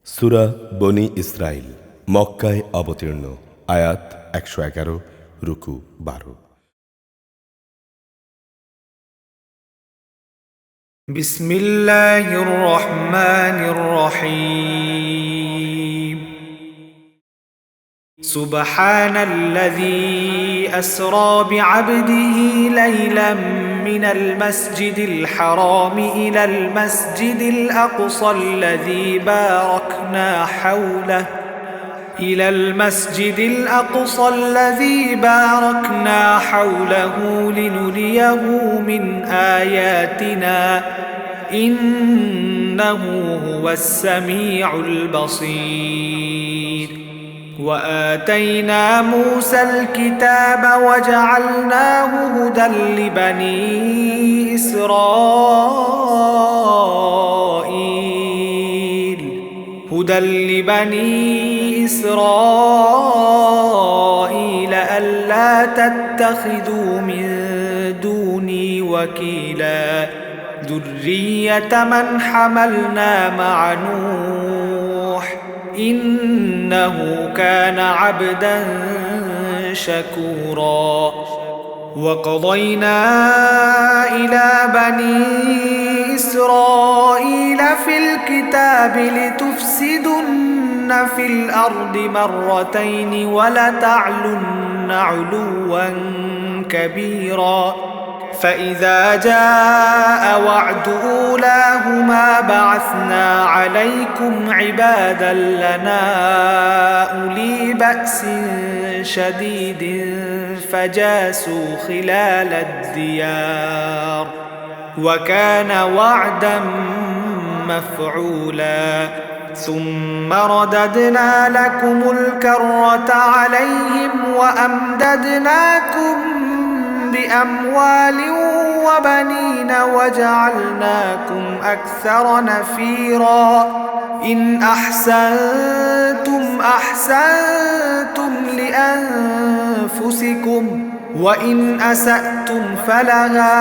সূরা বনী ইসরাইল মক্কায় অবতীর্ণ। আয়াত ১১১, রুকু ১২। বিসমিল্লাহির রহমানির রহিম। সুবহানাল্লাযী আসরা বিআবদিহি লাইলাম মিনাল মাসজিদিল হারাম ইলাল মাসজিদিল আকসাল্লাযী বারাকনা হাওলাহু إلى المسجد الأقصى الذي باركنا حوله لنريه من آياتنا إنه هو السميع البصير وآتينا موسى الكتاب وجعلناه هدى لبني إسرائيل ألا تتخذوا من دوني وكيلا ذرية من حملنا مع نوح إنه كان عبدا شكورا وقضينا إلى بني إسرائيل في الكتاب لتفسدن في الأرض مرتين ولتعلن علوا كبيرا فإذا جاء وعد أولاهما بعثنا عليكم عبادا لنا أولي بأس شديد فجاسوا خلال الديار وكان وعدا مفعولا ثم رددنا لكم الكرة عليهم وأمددناكم بأموال وبنين وجعلناكم أكثر نفيرا إن أحسنتم أحسنتم لأنفسكم وإن أسأتم فلها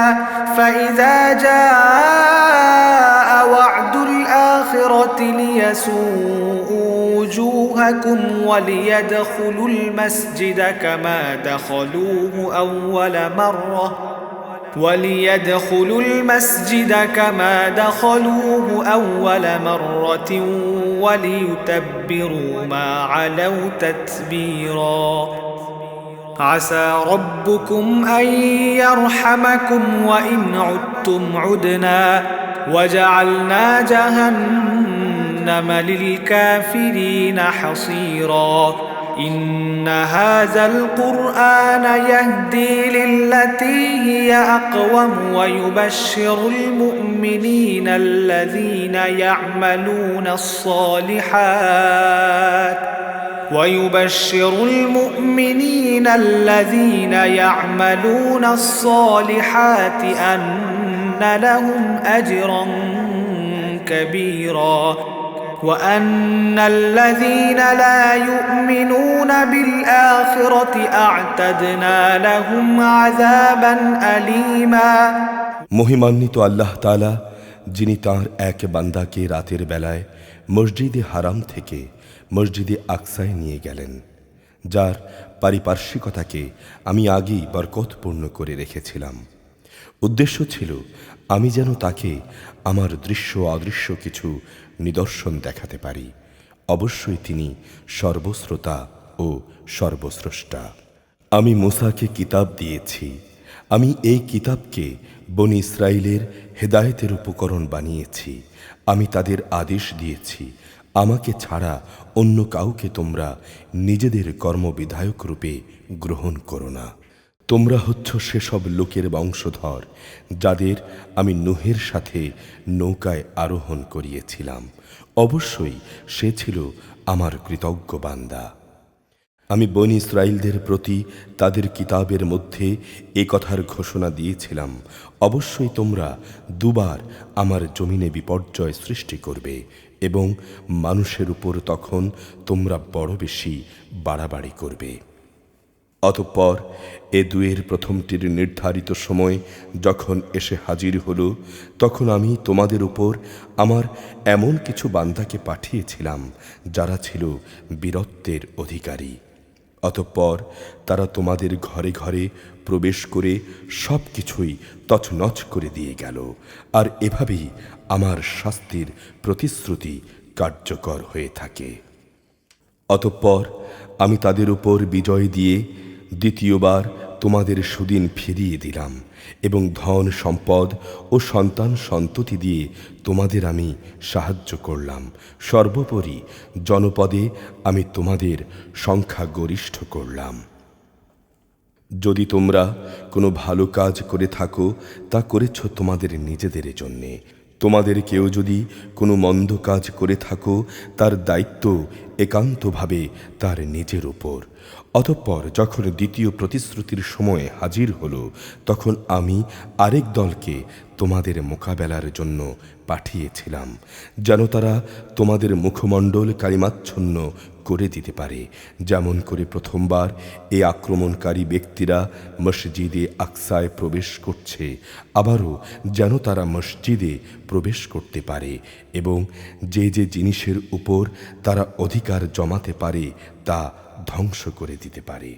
فإذا جاء وعد الآخرة ليسوءوا وجوهكم وليدخلوا المسجد كما دخلوه أول مرة وليتبروا ما علوا تتبيرا عسى ربكم أن يرحمكم وإن عدتم عدنا وجعلنا جهنم للكافرين حصيرا إن هذا القرآن يهدي للتي هي أقوم ويبشر المؤمنين الذين يعملون الصالحات أن لهم أجرا كبيرا وأن الذين لا يؤمنون بالآخرة أعتدنا لهم عذابا أليما। মহিমান্বিত আল্লাহ তাআলা, যিনি তাঁর এক বান্দাকে রাতের বেলায় মসজিদে হারাম থেকে মসজিদে আকসায় নিয়ে গেলেন, যার পারিপার্শ্বিকতাকে আমি আগেই বরকতপূর্ণ করে রেখেছিলাম। উদ্দেশ্য ছিল আমি যেন তাকে আমার দৃশ্য অদৃশ্য কিছু নিদর্শন দেখাতে পারি। অবশ্যই তিনি সর্বশ্রোতা ও সর্বস্রষ্টা। আমি মূসাকে কিতাব দিয়েছি। আমি এই কিতাবকে বনী ইসরাইলের হেদায়েতের উপকরণ বানিয়েছি। আমি তাদের আদেশ দিয়েছি, আমাকে ছাড়া অন্য কাউকে তোমরা নিজেদের কর্মবিধায়ক রূপে গ্রহণ করো না। তোমরা হচ্ছ সেসব লোকের বংশধর যাদের আমি নূহের সাথে নৌকায় আরোহণ করিয়েছিলাম। অবশ্যই সে ছিল আমার কৃতজ্ঞ বান্দা। আমি বনী ইসরাইলদের প্রতি তাদের কিতাবের মধ্যে এ কথার ঘোষণা দিয়েছিলাম, অবশ্যই তোমরা দুবার আমার জমিনে বিপর্যয় সৃষ্টি করবে এবং মানুষের উপর তখন তোমরা বড় বেশি বাড়াবাড়ি করবে। অতঃপর এ দুয়ের প্রথমটির নির্ধারিত সময় যখন এসে হাজির হলো, তখন আমি তোমাদের উপর আমার এমন কিছু বান্দাকে পাঠিয়েছিলাম যারা ছিল বীরত্বের অধিকারী। অতঃপর তারা তোমাদের ঘরে ঘরে প্রবেশ করে সব কিছুই তছনছ করে দিয়ে গেল, আর এভাবেই আমার শাস্তির প্রতিশ্রুতি কার্যকর হয়ে থাকে। অতঃপর আমি তাদের উপর বিজয় দিয়ে দ্বিতীয়বার তোমাদের সুদিন ফিরিয়ে দিলাম এবং ধন সম্পদ ও সন্তান সন্ততি দিয়ে তোমাদের আমি সাহায্য করলাম। সর্বোপরি জনপদে আমি তোমাদের সংখ্যা গরিষ্ঠ করলাম। যদি তোমরা কোনো ভালো কাজ করে থাকো, তা করেছ তোমাদের নিজেদের জন্যে। তোমাদের কেউ যদি কোনো মন্দ কাজ করে থাকো, তার দায়িত্ব একান্তভাবে তার নিজের উপর। অতঃপর যখন দ্বিতীয় প্রতিশ্রুতির সময় হাজির হলো, তখন আমি আরেক দলকে তোমাদের মোকাবেলার জন্য পাঠিয়েছিলাম, যেন তারা তোমাদের মুখমণ্ডল কালিমাচ্ছন্ন করে দিতে পারে, যেমন করে প্রথমবার এ আক্রমণকারী ব্যক্তিরা মসজিদে আকসায় প্রবেশ করছে, আবারও যেন তারা মসজিদে প্রবেশ করতে পারে এবং যে যে জিনিসের উপর তারা অধিকার জমাতে পারে তা ধ্বংস করে দিতে পারে।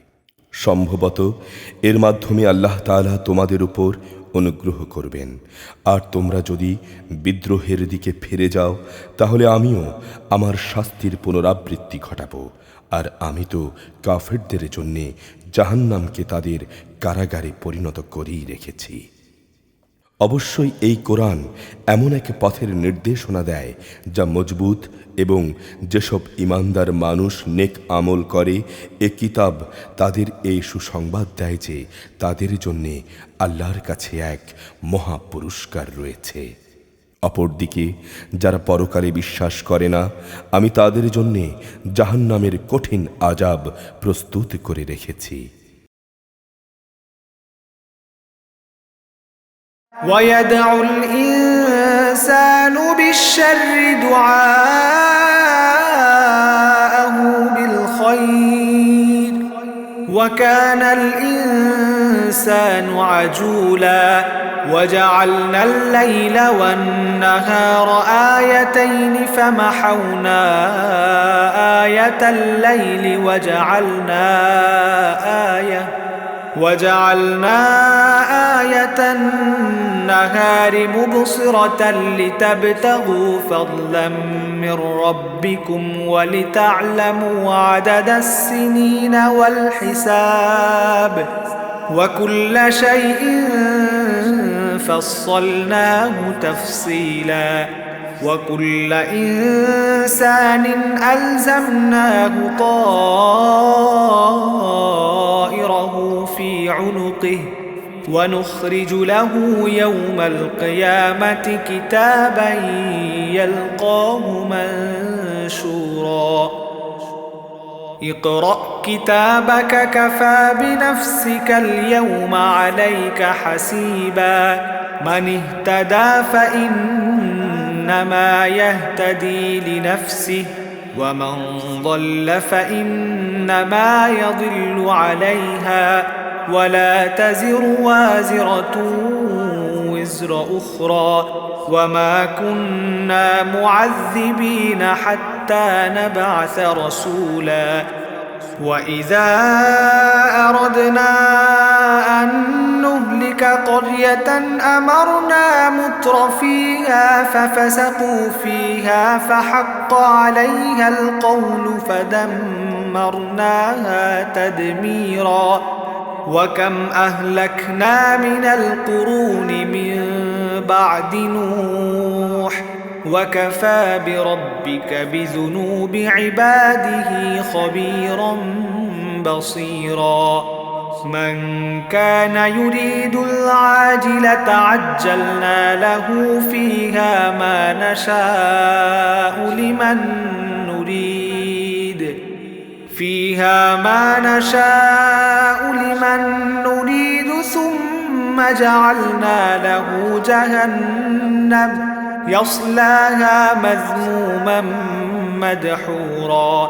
সম্ভবত এর মাধ্যমে আল্লাহ তাআলা তোমাদের উপর অনুগ্রহ করবেন। আর তোমরা যদি বিদ্রোহের দিকে ফিরে যাও, তাহলে আমিও আমার শাস্তির পুনরাবৃত্তি ঘটাবো। আর আমি তো কাফেরদের জন্যে জাহান্নামকে তাদের কারাগারে পরিণত করেই রেখেছি। অবশ্যই এই কোরআন এমন এক পথের নির্দেশনা দেয় যা মজবুত, এবং যেসব ঈমানদার মানুষ নেক আমল করে, এ কিতাব তাদের এই সুসংবাদ দেয় যে তাদের জন্যে আল্লাহর কাছে এক মহা পুরস্কার রয়েছে। অপরদিকে যারা পরকালে বিশ্বাস করে না, আমি তাদের জন্যে জাহান্নামের কঠিন আযাব প্রস্তুত করে রেখেছি। ويدع الإنسان بالشر دعاءه بالخير وكان الإنسان عجولا وجعلنا الليل والنهار آيتين فمحونا آية الليل وجعلنا آية النهار مبصرة لتبتغوا فضلا من ربكم ولتعلموا عدد السنين والحساب وكل شيء فصلناه تفصيلا وكل إنسان ألزمناه طائره في عنقه ونخرج له يوم القيامة كتابا يلقاه منشورا اقرأ كتابك كفى بنفسك اليوم عليك حسيبا من اهتدى فإنما يهتدي لنفسه ومن ضل فإنما يضل عليها ولا تزر وازرة وزر أخرى وما كنا معذبين حتى نبعث رسولا وإذا أردنا أن نهلك قرية أمرنا متر فيها ففسقوا فيها فحق عليها القول فدمرناها تدميرا وكم أهلكنا من القرون من بعد نوح وكفى بربك بذنوب عباده خبيرا بصيرا من كان يريد العاجلة عجلنا له فيها ما نشاء لمن نريد ثم جعلنا له جهنم يصلاها مذموما مدحورا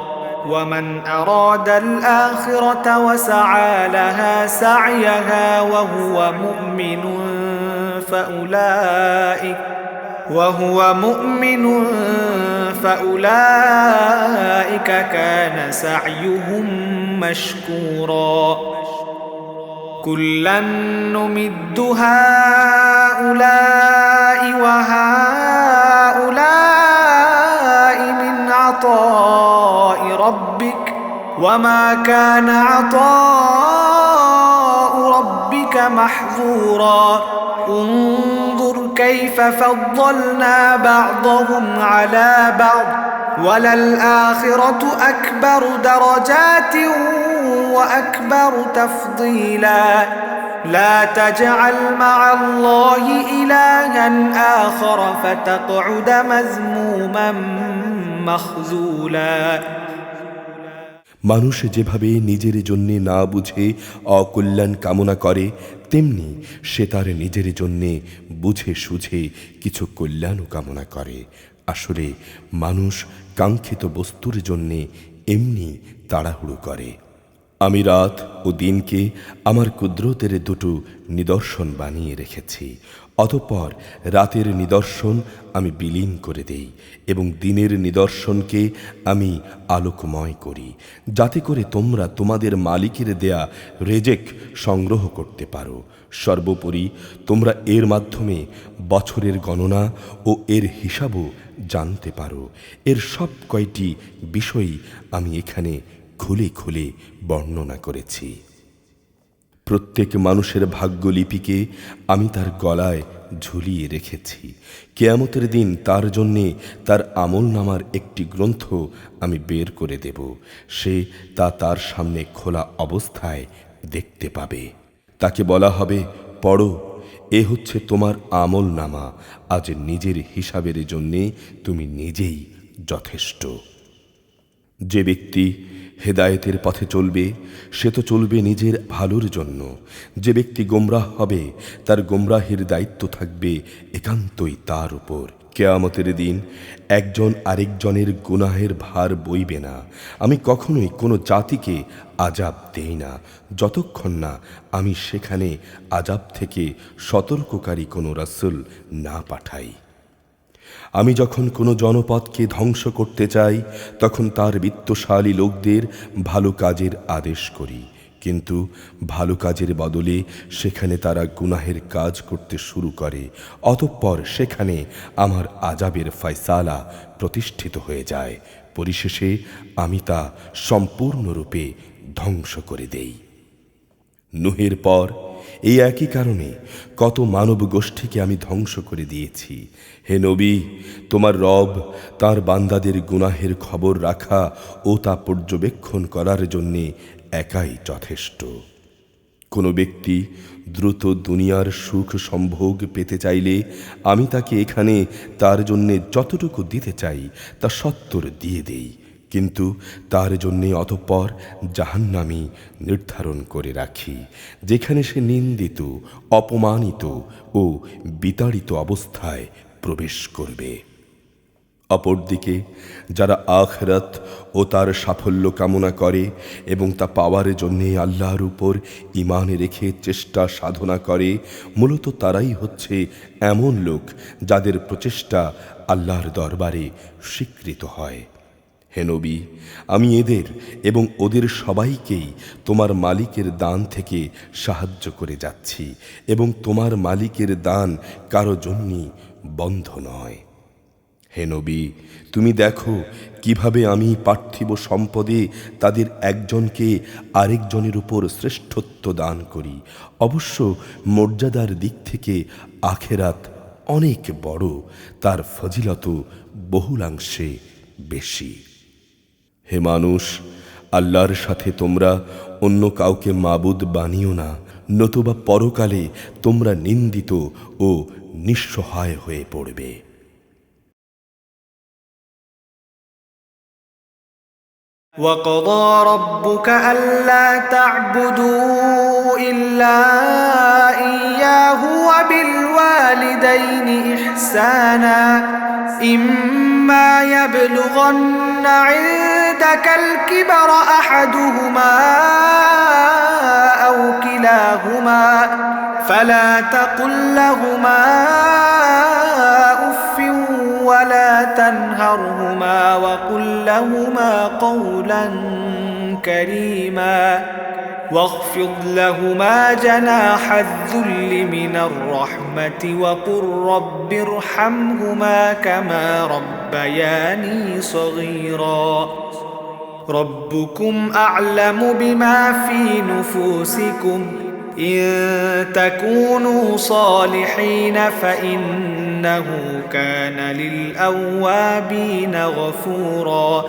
ومن أراد الآخرة وسعى لها سعيها وهو مؤمن فأولئك كان سعيهم مشكورا كلا نمد هؤلاء وهؤلاء من عطاء ربك وما كان عطاء ربك محظورا انظر كيف فضلنا بعضهم على بعض وللآخرة أكبر درجات وأكبر تفضيلا لا تجعل مع الله إلها آخر فتقعد مذموما مخذولا মানুষ যেভাবে নিজের জন্য না বুঝে অকল্যাণ কামনা করে, তেমনি সে তার নিজের জন্যে বুঝে সুঝে কিছু কল্যাণও কামনা করে। আসলে মানুষ কাঙ্ক্ষিত বস্তুর জন্যে এমনি তাড়াহুড়ো করে। আমি রাত ও দিনকে আমার কুদরতের দুটো নিদর্শন বানিয়ে রেখেছি। অতঃপর রাতের নিদর্শন আমি বিলীন করে দেই এবং দিনের নিদর্শনকে আমি আলোকময় করি, যাতে করে তোমরা তোমাদের মালিকের দেয়া রেজেক সংগ্রহ করতে পারো। সর্বোপরি তোমরা এর মাধ্যমে বছরের গণনা ও এর হিসাবও জানতে পারো। এর সব কয়টি বিষয়ই আমি এখানে খুলে খুলে বর্ণনা করেছি। প্রত্যেক মানুষের ভাগ্যলিপিকে আমি তার গলায় ঝুলিয়ে রেখেছি। কিয়ামতের দিন তার জন্যে তার আমলনামার একটি গ্রন্থ আমি বের করে দেব। সে তা তার সামনে খোলা অবস্থায় দেখতে পাবে। তাকে বলা হবে, পড়ো, এ হচ্ছে তোমার আমলনামা। আজ নিজের হিসাবের জন্যে তুমি নিজেই যথেষ্ট। যে ব্যক্তি হেদায়েতের পথে চলবে সে তো চলবে নিজের ভালোর জন্য। যে ব্যক্তি গোমরাহ হবে তার গোমরাহের দায়িত্ব থাকবে একান্তই তার উপর। কিয়ামতের দিন একজন আরেকজনের গুনাহের ভার বইবে না। আমি কখনোই কোনো জাতিকে আযাব দেই না যতক্ষণ না আমি সেখানে আযাব থেকে সতর্ককারী কোনো রাসূল না পাঠাই। আমি যখন কোনো জনপদকে ধ্বংস করতে চাই তখন তার বিত্তশালী লোকদের ভালো কাজের আদেশ করি, কিন্তু ভালো কাজের বদলে সেখানে তারা গুনাহের কাজ করতে শুরু করে। অতঃপর সেখানে আমার আযাবের ফয়সালা প্রতিষ্ঠিত হয়ে যায়। পরিশেষে আমি তা সম্পূর্ণরূপে ধ্বংস করে দেই। নূহের পর এই একই কারণে কত মানব গোষ্ঠীকে আমি ধ্বংস করে দিয়েছি। হে নবী, তোমার রব তার বান্দাদের গুনাহের খবর রাখা ও তা পর্যবেক্ষণ করার জন্যে একাই যথেষ্ট। কোনো ব্যক্তি দ্রুত দুনিয়ার সুখ সম্ভোগ পেতে চাইলে আমি তাকে এখানে তার জন্যে যতটুকু দিতে চাই তা সত্তর দিয়ে দেই, কিন্তু তার জন্যে অতঃপর জাহান্নামী নির্ধারণ করে রাখি, যেখানে সে নিন্দিত, অপমানিত ও বিতাড়িত অবস্থায় প্রবেশ করবে। অপরদিকে যারা আখিরাত ও তার সাফল্য কামনা করে এবং তা পাওয়ার জন্যে আল্লাহর উপর ঈমান রেখে চেষ্টা সাধনা করে, মূলত তারাই হচ্ছে এমন লোক যাদের প্রচেষ্টা আল্লাহর দরবারে স্বীকৃত হয়। হে নবী, আমি এদের এবং ওদের সবাইকেই তোমার মালিকের দান থেকে সাহায্য করে যাচ্ছি এবং তোমার মালিকের দান কারো জন্যই বন্ধ নয়। হে নবী, তুমি দেখো কিভাবে আমি পার্থিব সম্পদে তাদের একজনকে আরেকজনের উপর শ্রেষ্ঠত্ব দান করি। অবশ্য মর্যাদার দিক থেকে আখেরাত অনেক বড়, তার ফজিলত বহুলাংশে বেশি। হে মানুষ, আল্লাহর সাথে তোমরা অন্য কাউকে মাবুদ বানিও না, নতুবা পরকালে তোমরা নিন্দিত ও নিঃসহায় হয়ে পড়বে। وَقَضَى رَبُّكَ أَلَّا تَعْبُدُوا إِلَّا إِيَّاهُ وَبِالْوَالِدَيْنِ إِحْسَانًا إِمَّا يَبْلُغَنَّ عِندَكَ عندك الكبر أحدهما أو كلاهما فلا تقل لهما أف ولا تنهرهما وقل لهما قولا كريما واخفض لهما جناح الذل من الرحمة وقل رب ارحمهما كما ربياني صغيرا ربكم أعلم بما في نفوسكم إن تكونوا صالحين فإنه كان للأوابين غفورا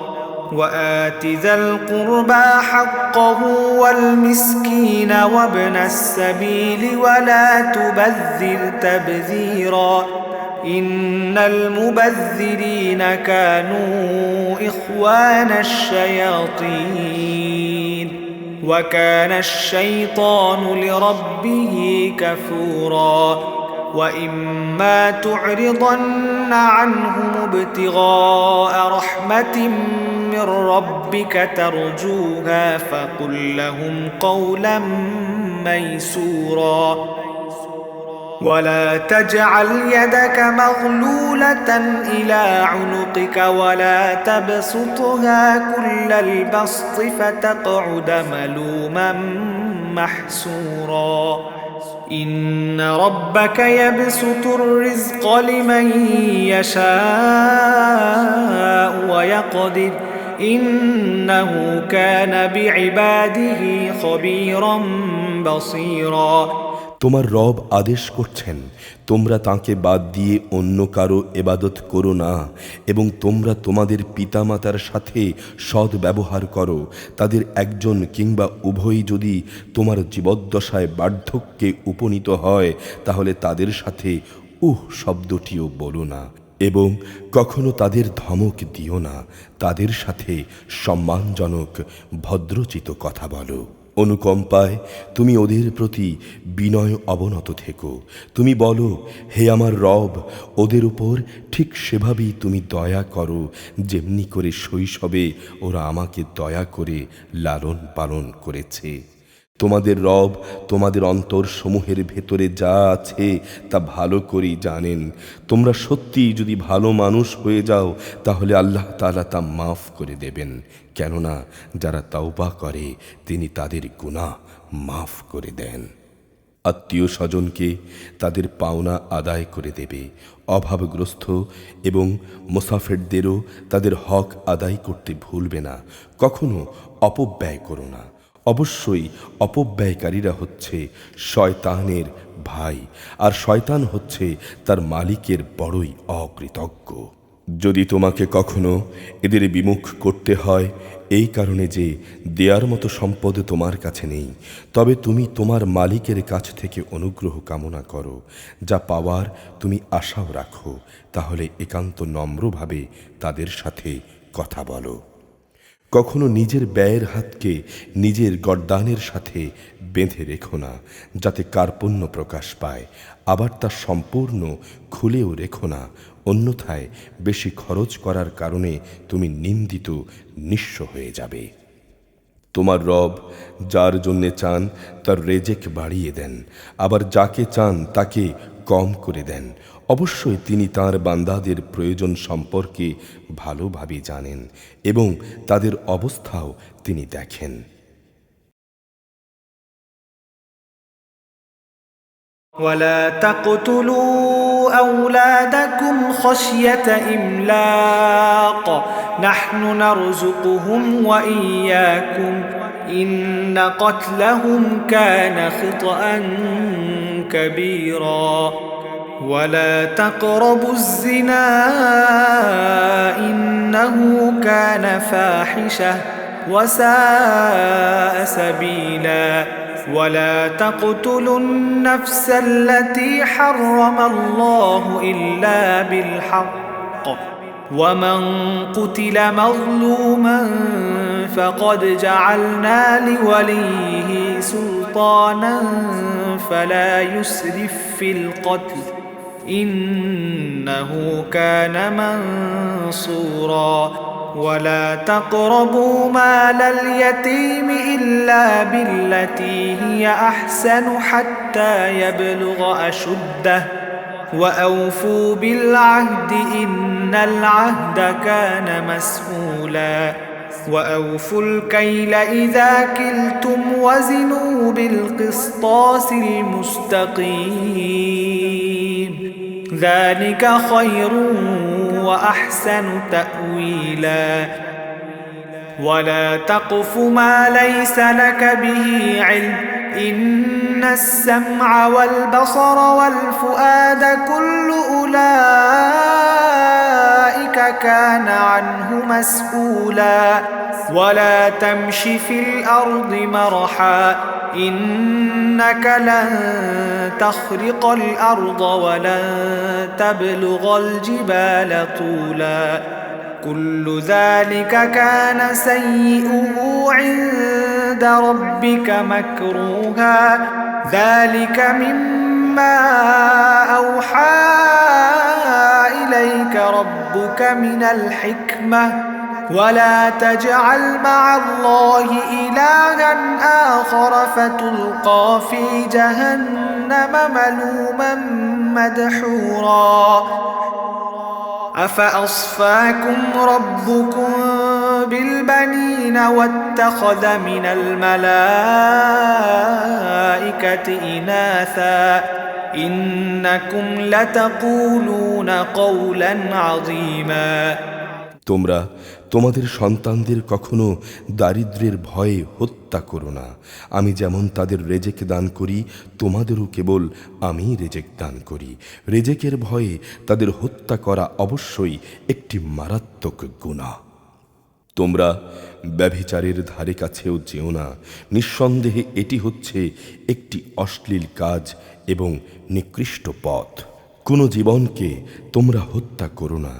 وآت ذا القربى حقه والمسكين وابن السبيل ولا تبذر تبذيرا إن المبذرين كانوا إخوان الشياطين وكان الشيطان لربه كفورا وإما تعرضن عنهم ابتغاء رحمة من ربك ترجوها فقل لهم قولا ميسورا ولا تجعل يدك مغلولة إلى عنقك ولا تبسطها كل البسط فتقعد ملوما محسورا إن ربك يبسط الرزق لمن يشاء ويقدر إنه كان بعباده خبيرا بصيرا তোমার রব আদেশ করছেন তোমরা তাঁকে বাদ দিয়ে অন্য কারো ইবাদত করো না এবং তোমরা তোমাদের পিতামাতার সাথে সৎ ব্যবহার করো তাদের একজন কিংবা উভয়ই যদি তোমার জীবদ্দশায় বার্ধক্যে উপনীত হয় তাহলে তাদের সাথে শব্দটিও বলো না এবং কখনো তাদের ধমক দিও না তাদের সাথে সম্মানজনক ভদ্রচিত কথা বলো অনুকম্পায় তুমি ওদের প্রতি বিনয় অবনত থেকো তুমি বলো হে আমার রব ওদের উপর ঠিক সেভাবেই তুমি দয়া করো যেমনি করে শৈশবে ওরা আমাকে দয়া করে লালন পালন করেছে তোমাদের রব তোমাদের অন্তরসমূহের ভেতরে যা আছে তা ভালো করেই জানেন তোমরা সত্যি যদি ভালো মানুষ হয়ে যাও তাহলে আল্লাহ তাআলা তা মাফ করে দেবেন কেননা যারা তাওবা করে তিনি তাদের গুনাহ মাফ করে দেন আত্মীয় স্বজনকে তাদের পাওনা আদায় করে দেবে অভাবগ্রস্ত এবং মুসাফিরদেরও তাদের হক আদায় করতে ভুলবে না কখনো অপব্যয় করো না অবশ্যই অপব্যয়কারীরা হচ্ছে শয়তানের ভাই আর শয়তান হচ্ছে তার মালিকের বড়ই অকৃতজ্ঞ যদি তোমাকে কখনো এদের বিমুখ করতে হয় এই কারণে যে দেয়ার মতো সম্পদ তোমার কাছে নেই তবে তুমি তোমার মালিকের কাছ থেকে অনুগ্রহ কামনা করো যা পাওয়ার তুমি আশাও রাখো তাহলে একান্ত নম্রভাবে তাদের সাথে কথা বলো কখনো নিজের ব্যয়ের হাতকে নিজের গর্দানের সাথে বেঁধে রেখো না যাতে কার্পণ্য প্রকাশ পায় আবার তা সম্পূর্ণ খুলেও রেখো না অন্যথায় বেশি খরচ করার কারণে তুমি নিন্দিত নিঃস্ব হয়ে যাবে তোমার রব যার জন্যে চান তার রেজেক বাড়িয়ে দেন আবার যাকে চান তাকে কম করে দেন অবশ্যই তিনি তাঁর বান্দাদের প্রয়োজন সম্পর্কে ভালোভাবে জানেন এবং তাদের অবস্থাও তিনি দেখেন ولا تقتلوا أولادكم خشية إملاق نحن نرزقهم وإياكم إن قتلهم كان خطأ كبيرا ولا تقربوا الزنا إنه كان فاحشة وساء سبيلا ولا تقتلوا النفس التي حرم الله إلا بالحق ومن قتل مظلوما فقد جعلنا لوليه سلطانا فلا يسرف في القتل إنه كان منصورا ولا تقربوا مال اليتيم إلا بالتي هي أحسن حتى يبلغ أشده وأوفوا بالعهد إن العهد كان مسؤولا وأوفوا الكيل إذا كلتم وزنوا بالقسطاس المستقيم ذلك خير وأحسن تأويلا ولا تقف ما ليس لك به علم إن السمع والبصر والفؤاد كل أولئك كان عنه مسؤولا ولا تمش في الأرض مرحا إنك لن تخرق الأرض ولن تبلغ الجبال طولا كل ذلك كان سيئه عند ربك مكروها ذلك مما أوحى إليك ربك من الحكمة ولا تجعل مع الله إلها آخر فتلقى في جهنم ملوما مدحورا أفأصفاكم ربكم بالبنين واتخذ من الملائكة إناثا إنكم لتقولون قولا عظيما তোমরা তোমাদের সন্তানদের কখনো দারিদ্র্যের ভয়ে হত্যা করো না। আমি যেমন তাদের রেজেক দান করি, তোমাদেরও কেবল আমি রেজেক দান করি। রেজেকের ভয়ে তাদের হত্যা করা অবশ্যই একটি মারাত্মক গুনাহ। তোমরা ব্যভিচারের ধারে কাছেও যেও না। নিঃসন্দেহে এটি হচ্ছে একটি অশ্লীল কাজ এবং নিকৃষ্ট পথ। কোনো জীবনকে তোমরা হত্যা করো না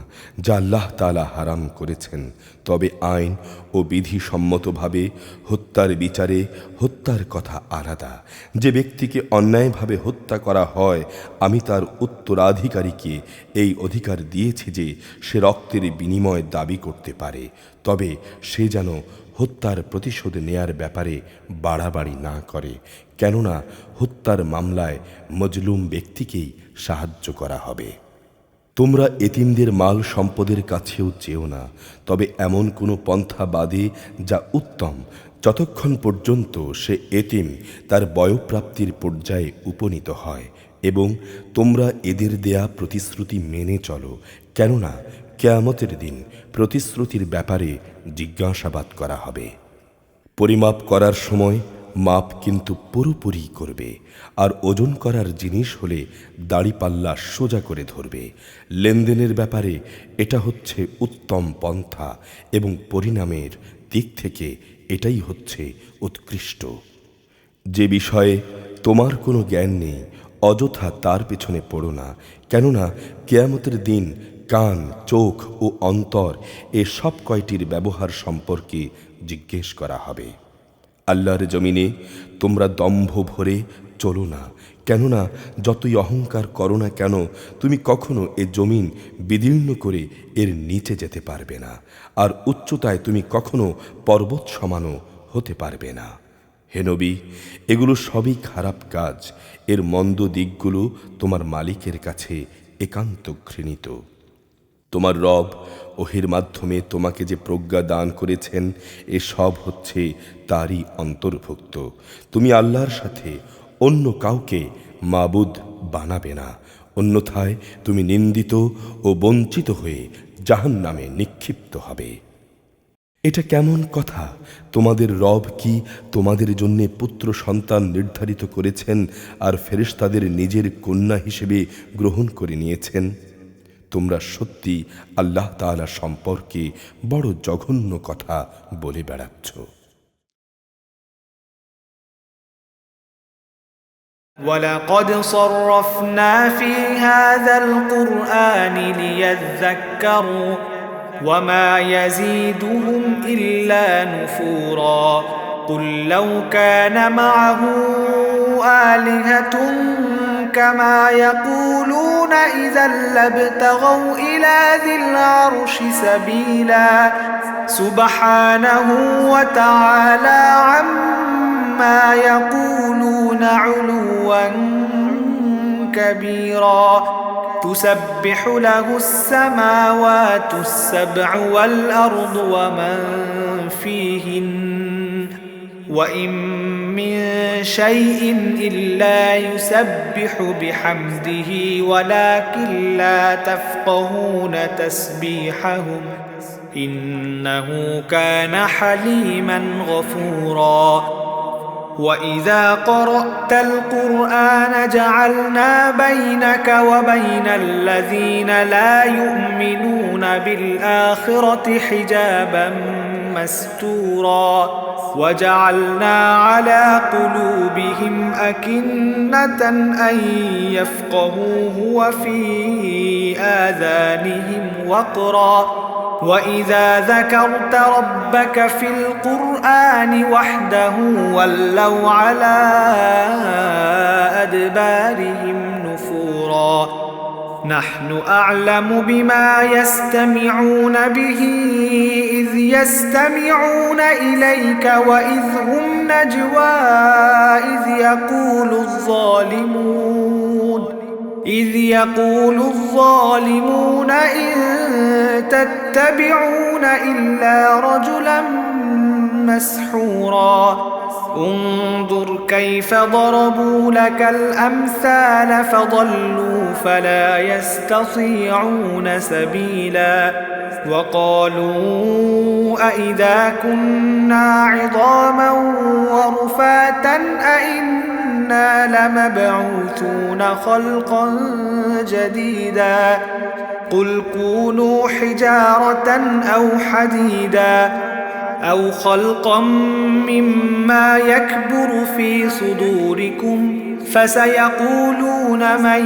যা আল্লাহ তাআলা হারাম করেছেন। তবে আইন ও বিধিসম্মতভাবে হত্যার বিচারে হত্যার কথা আলাদা। যে ব্যক্তিকে অন্যায়ভাবে হত্যা করা হয়, আমি তার উত্তরাধিকারীকে এই অধিকার দিয়েছি যে সে রক্তের বিনিময় দাবি করতে পারে, তবে সে যেন হত্যার প্রতিশোধ নেয়ার ব্যাপারে বাড়াবাড়ি না করে, কেননা হত্যার মামলায় মজলুম ব্যক্তিকেই সাহায্য করা হবে। তোমরা এতিমদের মাল সম্পদের কাছেও যেও না, তবে এমন কোনো পন্থা বাদে যা উত্তম, যতক্ষণ পর্যন্ত সে এতিম তার বয়ঃপ্রাপ্তির পর্যায়ে উপনীত হয়, এবং তোমরা এদের দেয়া প্রতিশ্রুতি মেনে চলো, কেননা কিয়ামতের দিন প্রতিশ্রুতির ব্যাপারে জিজ্ঞাসাবাদ করা হবে। পরিমাপ করার সময় মাপ কিন্তু পুরোপুরি করবে, আর ওজন করার জিনিস হলে দাড়িপাল্লা সোজা করে ধরবে। লেনদেনের ব্যাপারে এটা হচ্ছে উত্তম পন্থা এবং পরিণামের দিক থেকে এটাই হচ্ছে উৎকৃষ্ট। যে বিষয়ে তোমার কোনো জ্ঞান নেই, অযথা তার পেছনে পড়ো না, কেননা কিয়ামতের দিন কান, চোখ ও অন্তর এ সব কয়টির ব্যবহার সম্পর্কে জিজ্ঞেস করা হবে। আল্লাহর জমিনে তোমরা দম্ভ ভরে চলো না, কেননা যতই অহংকার করো না কেন তুমি কখনো এ জমিন বিদীর্ণ করে এর নিচে যেতে পারবে না, আর উচ্চতায় তুমি কখনো পর্বত সমানও হতে পারবে না। হে নবী, এগুলো সবই খারাপ কাজ। এর মন্দ দিকগুলো তোমার মালিকের কাছে একান্ত ঘৃণিত। তোমার রব ওহির মাধ্যমে তোমাকে যে প্রজ্ঞা দান করেছেন, এ সব হচ্ছে তারই অন্তর্ভুক্ত। তুমি আল্লাহর সাথে অন্য কাউকে মাবুদ বানাবে না, অন্যথায় তুমি নিন্দিত ও বঞ্চিত হয়ে জাহান্নামে নিক্ষিপ্ত হবে। এটা কেমন কথা? তোমাদের রব কি তোমাদের জন্য পুত্র সন্তান নির্ধারিত করেছেন আর ফেরেশতাদের নিজের কন্যা হিসেবে গ্রহণ করে নিয়েছেন? তোমরা সত্যি আল্লাহ তাআলা সম্পর্কে বড় জঘন্য কথা বলে বেড়াচ্ছ। وَلَقَدْ صَرَّفْنَا فِي هَذَا الْقُرْآنِ لِيَذَّكَّرُوا وَمَا يَزِيدُهُمْ إِلَّا نُفُورًا قُل لَّوْ كَانَ مَعَهُ آلِهَةٌ كَمَا يَقُولُونَ إِذًا لَّابْتَغَوْا إِلَى ذِي الْعَرْشِ سَبِيلًا سبحانه وتعالى عما يقولون علوا كبيرا تسبح له السماوات السبع والأرض ومن فيهن وإن من شيء إلا يسبح بحمده ولكن لا تفقهون تسبيحهم إنه كان حليما غفورا وإذا قرأت القرآن جعلنا بينك وبين الذين لا يؤمنون بالآخرة حجابا مستورا وجعلنا على قلوبهم أكنة أن يفقهوه وفي آذانهم وقرا وإذا ذكرت ربك في القرآن وحده ولوا على أدبارهم نفورا نحن أعلم بما يستمعون به إذ يستمعون إليك وإذ هم نجوى إذ يقول الظالمون إن تتبعون إلا رجلا مسحورا انظر كيف ضربوا لك الأمثال فضلوا فلا يستطيعون سبيلا وقالوا أئذا كنا عظاما ورفاتا أئنا لمبعوثون خلقا جديدا قل كونوا حجارة أو حديدا أو خلقا مما يكبر في صدوركم فسيقولون من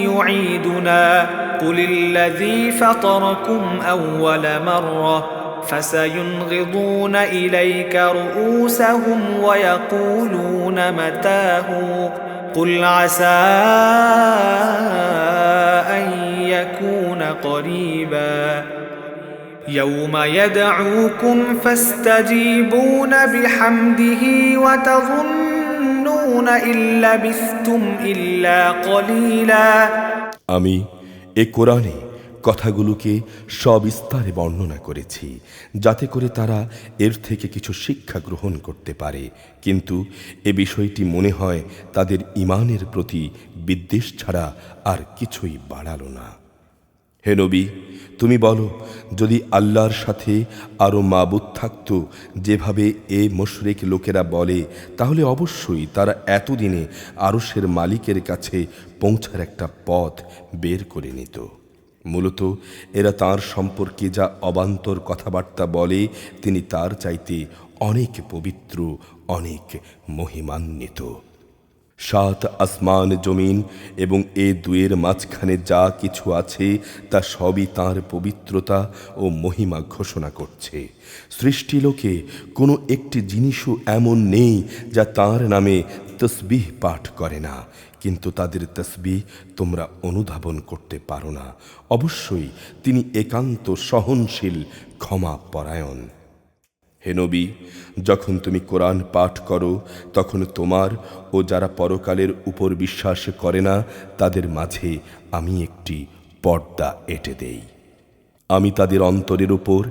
يعيدنا قل الذي فطركم أول مرة فسينغضون إليك رؤوسهم ويقولون متاه قل عسى أن يكون قريبا يوم يدعوكم فاستجيبون بحمده وتظنون إن لبثتم إلا قليلا আমি এ কোরআনে কথাগুলোকে সবিস্তারে বর্ণনা করেছি যাতে করে তারা এর থেকে কিছু শিক্ষা গ্রহণ করতে পারে কিন্তু এ বিষয়টি মনে হয় তাদের ঈমানের প্রতি বিদ্বেষ ছাড়া আর কিছুই বাড়ালো না। হে নবী, তুমি বলো, যদি আল্লাহর সাথে আরও মাবুদ থাকত যেভাবে এ মুশরিক লোকেরা বলে, তাহলে অবশ্যই তারা এতদিনে আরশের মালিকের কাছে পৌঁছার একটা পথ বের করে নিত। মূলত এরা তার সম্পর্কে যা অবান্তর কথাবার্তা বলে তিনি তার চাইতে অনেক পবিত্র, অনেক মহিমান্বিত। সাত আসমান জমিন এবং এ দুয়ের মাঝখানে যা কিছু আছে তা সবই তাঁর পবিত্রতা ও মহিমা ঘোষণা করছে। সৃষ্টিলোকে কোনো একটি জিনিসও এমন নেই যা তাঁর নামে তসবিহ পাঠ করে না, কিন্তু তাদের তসবিহ তোমরা অনুধাবন করতে পারো না। অবশ্যই তিনি একান্ত সহনশীল, ক্ষমা পরায়ণ। হে নবী, যখন তুমি কোরআন পাঠ করো তখন তোমার ও যারা পরকালের উপর বিশ্বাস করে না তাদের মাঝে আমি একটি পর্দা এঁটে দেই। আমি তাদের অন্তরের উপর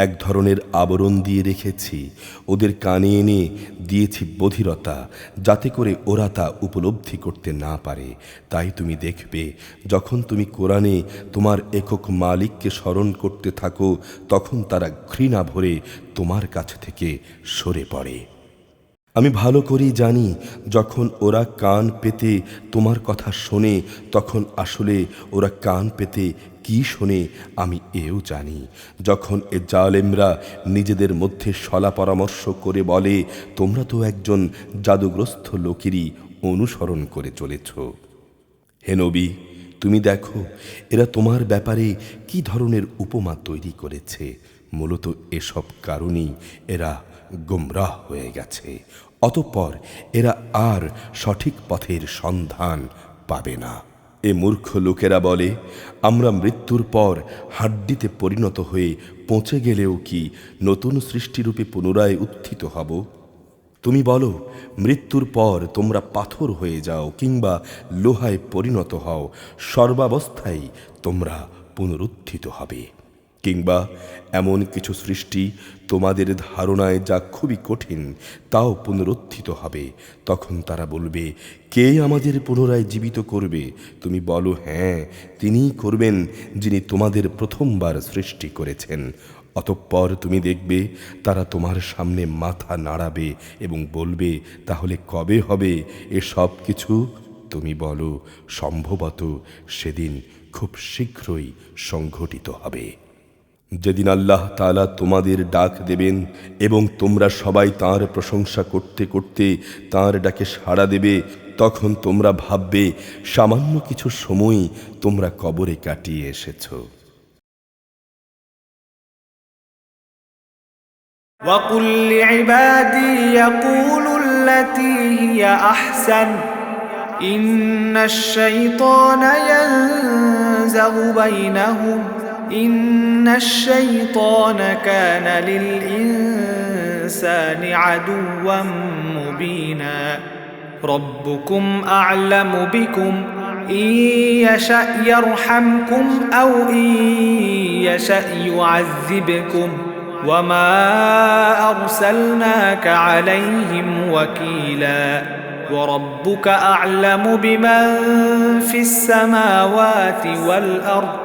এক ধরনের আবরণ দিয়ে রেখেছি, ওদের কানে এনে দিয়েছি বধিরতা, যাতে করে ওরা তা উপলব্ধি করতে না পারে। তাই তুমি দেখবে যখন তুমি কোরআনে তোমার একক মালিককে স্মরণ করতে থাকো তখন তারা ঘৃণা ভরে তোমার কাছ থেকে সরে পড়ে। আমি ভালো করেই জানি যখন ওরা কান পেতে তোমার কথা শোনে তখন আসলে ওরা কান পেতে কি শোনে আমি এও জানি। যখন এ জালেমরা নিজেদের মধ্যে সলা পরামর্শ করে বলে, তোমরা তো একজন জাদুগ্রস্ত লোকেরই অনুসরণ করে চলেছ। হে নবী, তুমি দেখো এরা তোমার ব্যাপারে কি ধরনের উপমা তৈরি করেছে। মূলত এসব কারণেই এরা গুমরাহ হয়ে গেছে, অতঃপর এরা আর সঠিক পথের সন্ধান পাবে না। এ মূর্খ লোকেরা বলে, আমরা মৃত্যুর পর হাড্ডিতে পরিণত হয়ে পচে গেলেও কি নতুন সৃষ্টিরূপে পুনরায় উত্থিত হব? তুমি বলো, মৃত্যুর পর তোমরা পাথর হয়ে যাও কিংবা লোহায় পরিণত হও, সর্বাবস্থায় তোমরা পুনরুত্থিত হবে। কিংবা এমন কিছু সৃষ্টি তোমাদের ধারণায় যা খুবই কঠিন, তাও পুনরুত্থিত হবে। তখন তারা বলবে, কে আমাদের পুনরায় জীবিত করবে? তুমি বলো, হ্যাঁ, তিনিই করবেন, যিনি তোমাদের প্রথমবার সৃষ্টি করেছেন। অতঃপর তুমি দেখবে তারা তোমার সামনে মাথা নাড়াবে এবং বলবে, তাহলে কবে হবে এসব কিছু? তুমি বলো, সম্ভবত সেদিন খুব শীঘ্রই সংঘটিত হবে। যেদিন আল্লাহ তাআলা তোমাদের ডাক দেবেন এবং তোমরা সবাই তাঁর প্রশংসা করতে করতে তাঁর ডাকে সাড়া দেবে, তখন তোমরা ভাববে সামান্য কিছু সময় তোমরা কবরে কাটিয়ে এসেছো। وقل لعبادي يقولوا التي هي أحسن إن الشيطان ينزغ بينهم إن الشيطان كان للإنسان عدوا مبينا ربكم أعلم بكم إن يشأ يرحمكم أو إن يشأ يعذبكم وما أرسلناك عليهم وكيلا وربك أعلم بمن في السماوات والأرض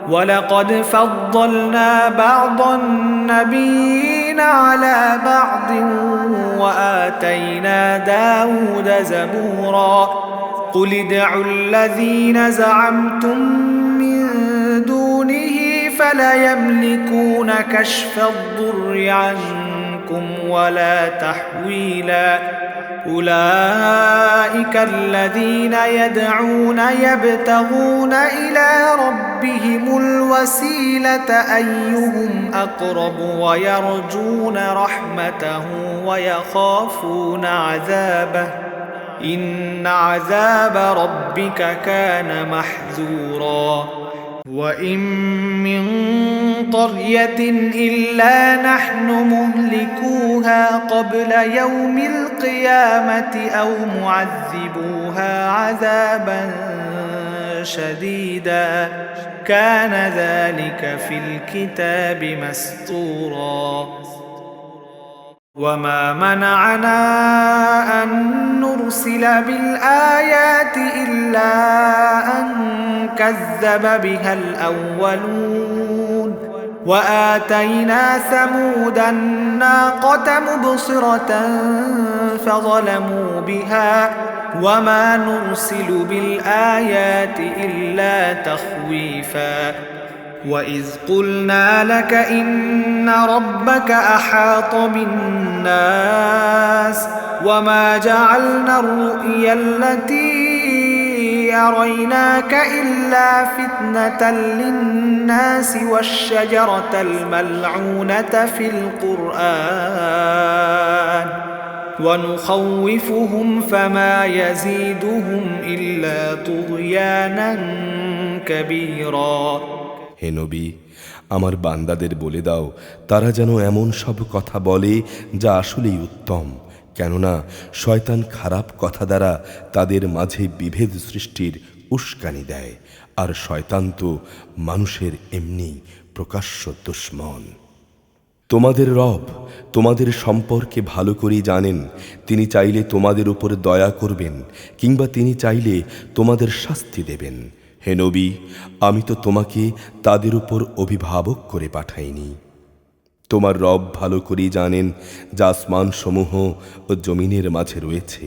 ولقد فضلنا بعض النبيين على بعض وآتينا داود زبورا قل ادعوا الذين زعمتم من دونه فلا يملكون كشف الضر عنكم ولا تحويلا أولئك الذين يدعون يبتغون إلى ربهم الوسيلة أيهم أقرب ويرجون رحمته ويخافون عذابه إن عذاب ربك كان محذورا وإن من قرية إلا نحن مهلكوها قبل يوم القيامة أو معذبوها عذابا شديدا كان ذلك في الكتاب مسطورا وما منعنا أن نرسل بالآيات إلا أن كذب بها الأولون وآتينا ثمود الناقة مبصرة فظلموا بها وما نرسل بالآيات إلا تخويفا وإذ قلنا لك إن ربك أحاط بالناس وما جعلنا الرؤيا التي أريناك إلا فتنة للناس والشجرة الملعونة في القرآن ونخوفهم فما يزيدهم إلا طغيانا كبيرا হে নবী, আমার বান্দাদের বলে দাও, তারা যেন এমন সব কথা বলে যা আসলেই উত্তম, কেননা শয়তান খারাপ কথা দ্বারা তাদের মাঝে বিভেদ সৃষ্টির উস্কানি দেয়, আর শয়তান তো মানুষের এমনি প্রকাশ্য দুশমন। তোমাদের রব তোমাদের সম্পর্কে ভালো করেই জানেন। তিনি চাইলে তোমাদের উপর দয়া করবেন কিংবা তিনি চাইলে তোমাদের শাস্তি দেবেন। হে নবী, আমি তো তোমাকে তাদের উপর অভিভাবক করে পাঠাইনি। তোমার রব ভালো করেই জানেন যা আসমান সমূহ ও জমিনের মাঝে রয়েছে।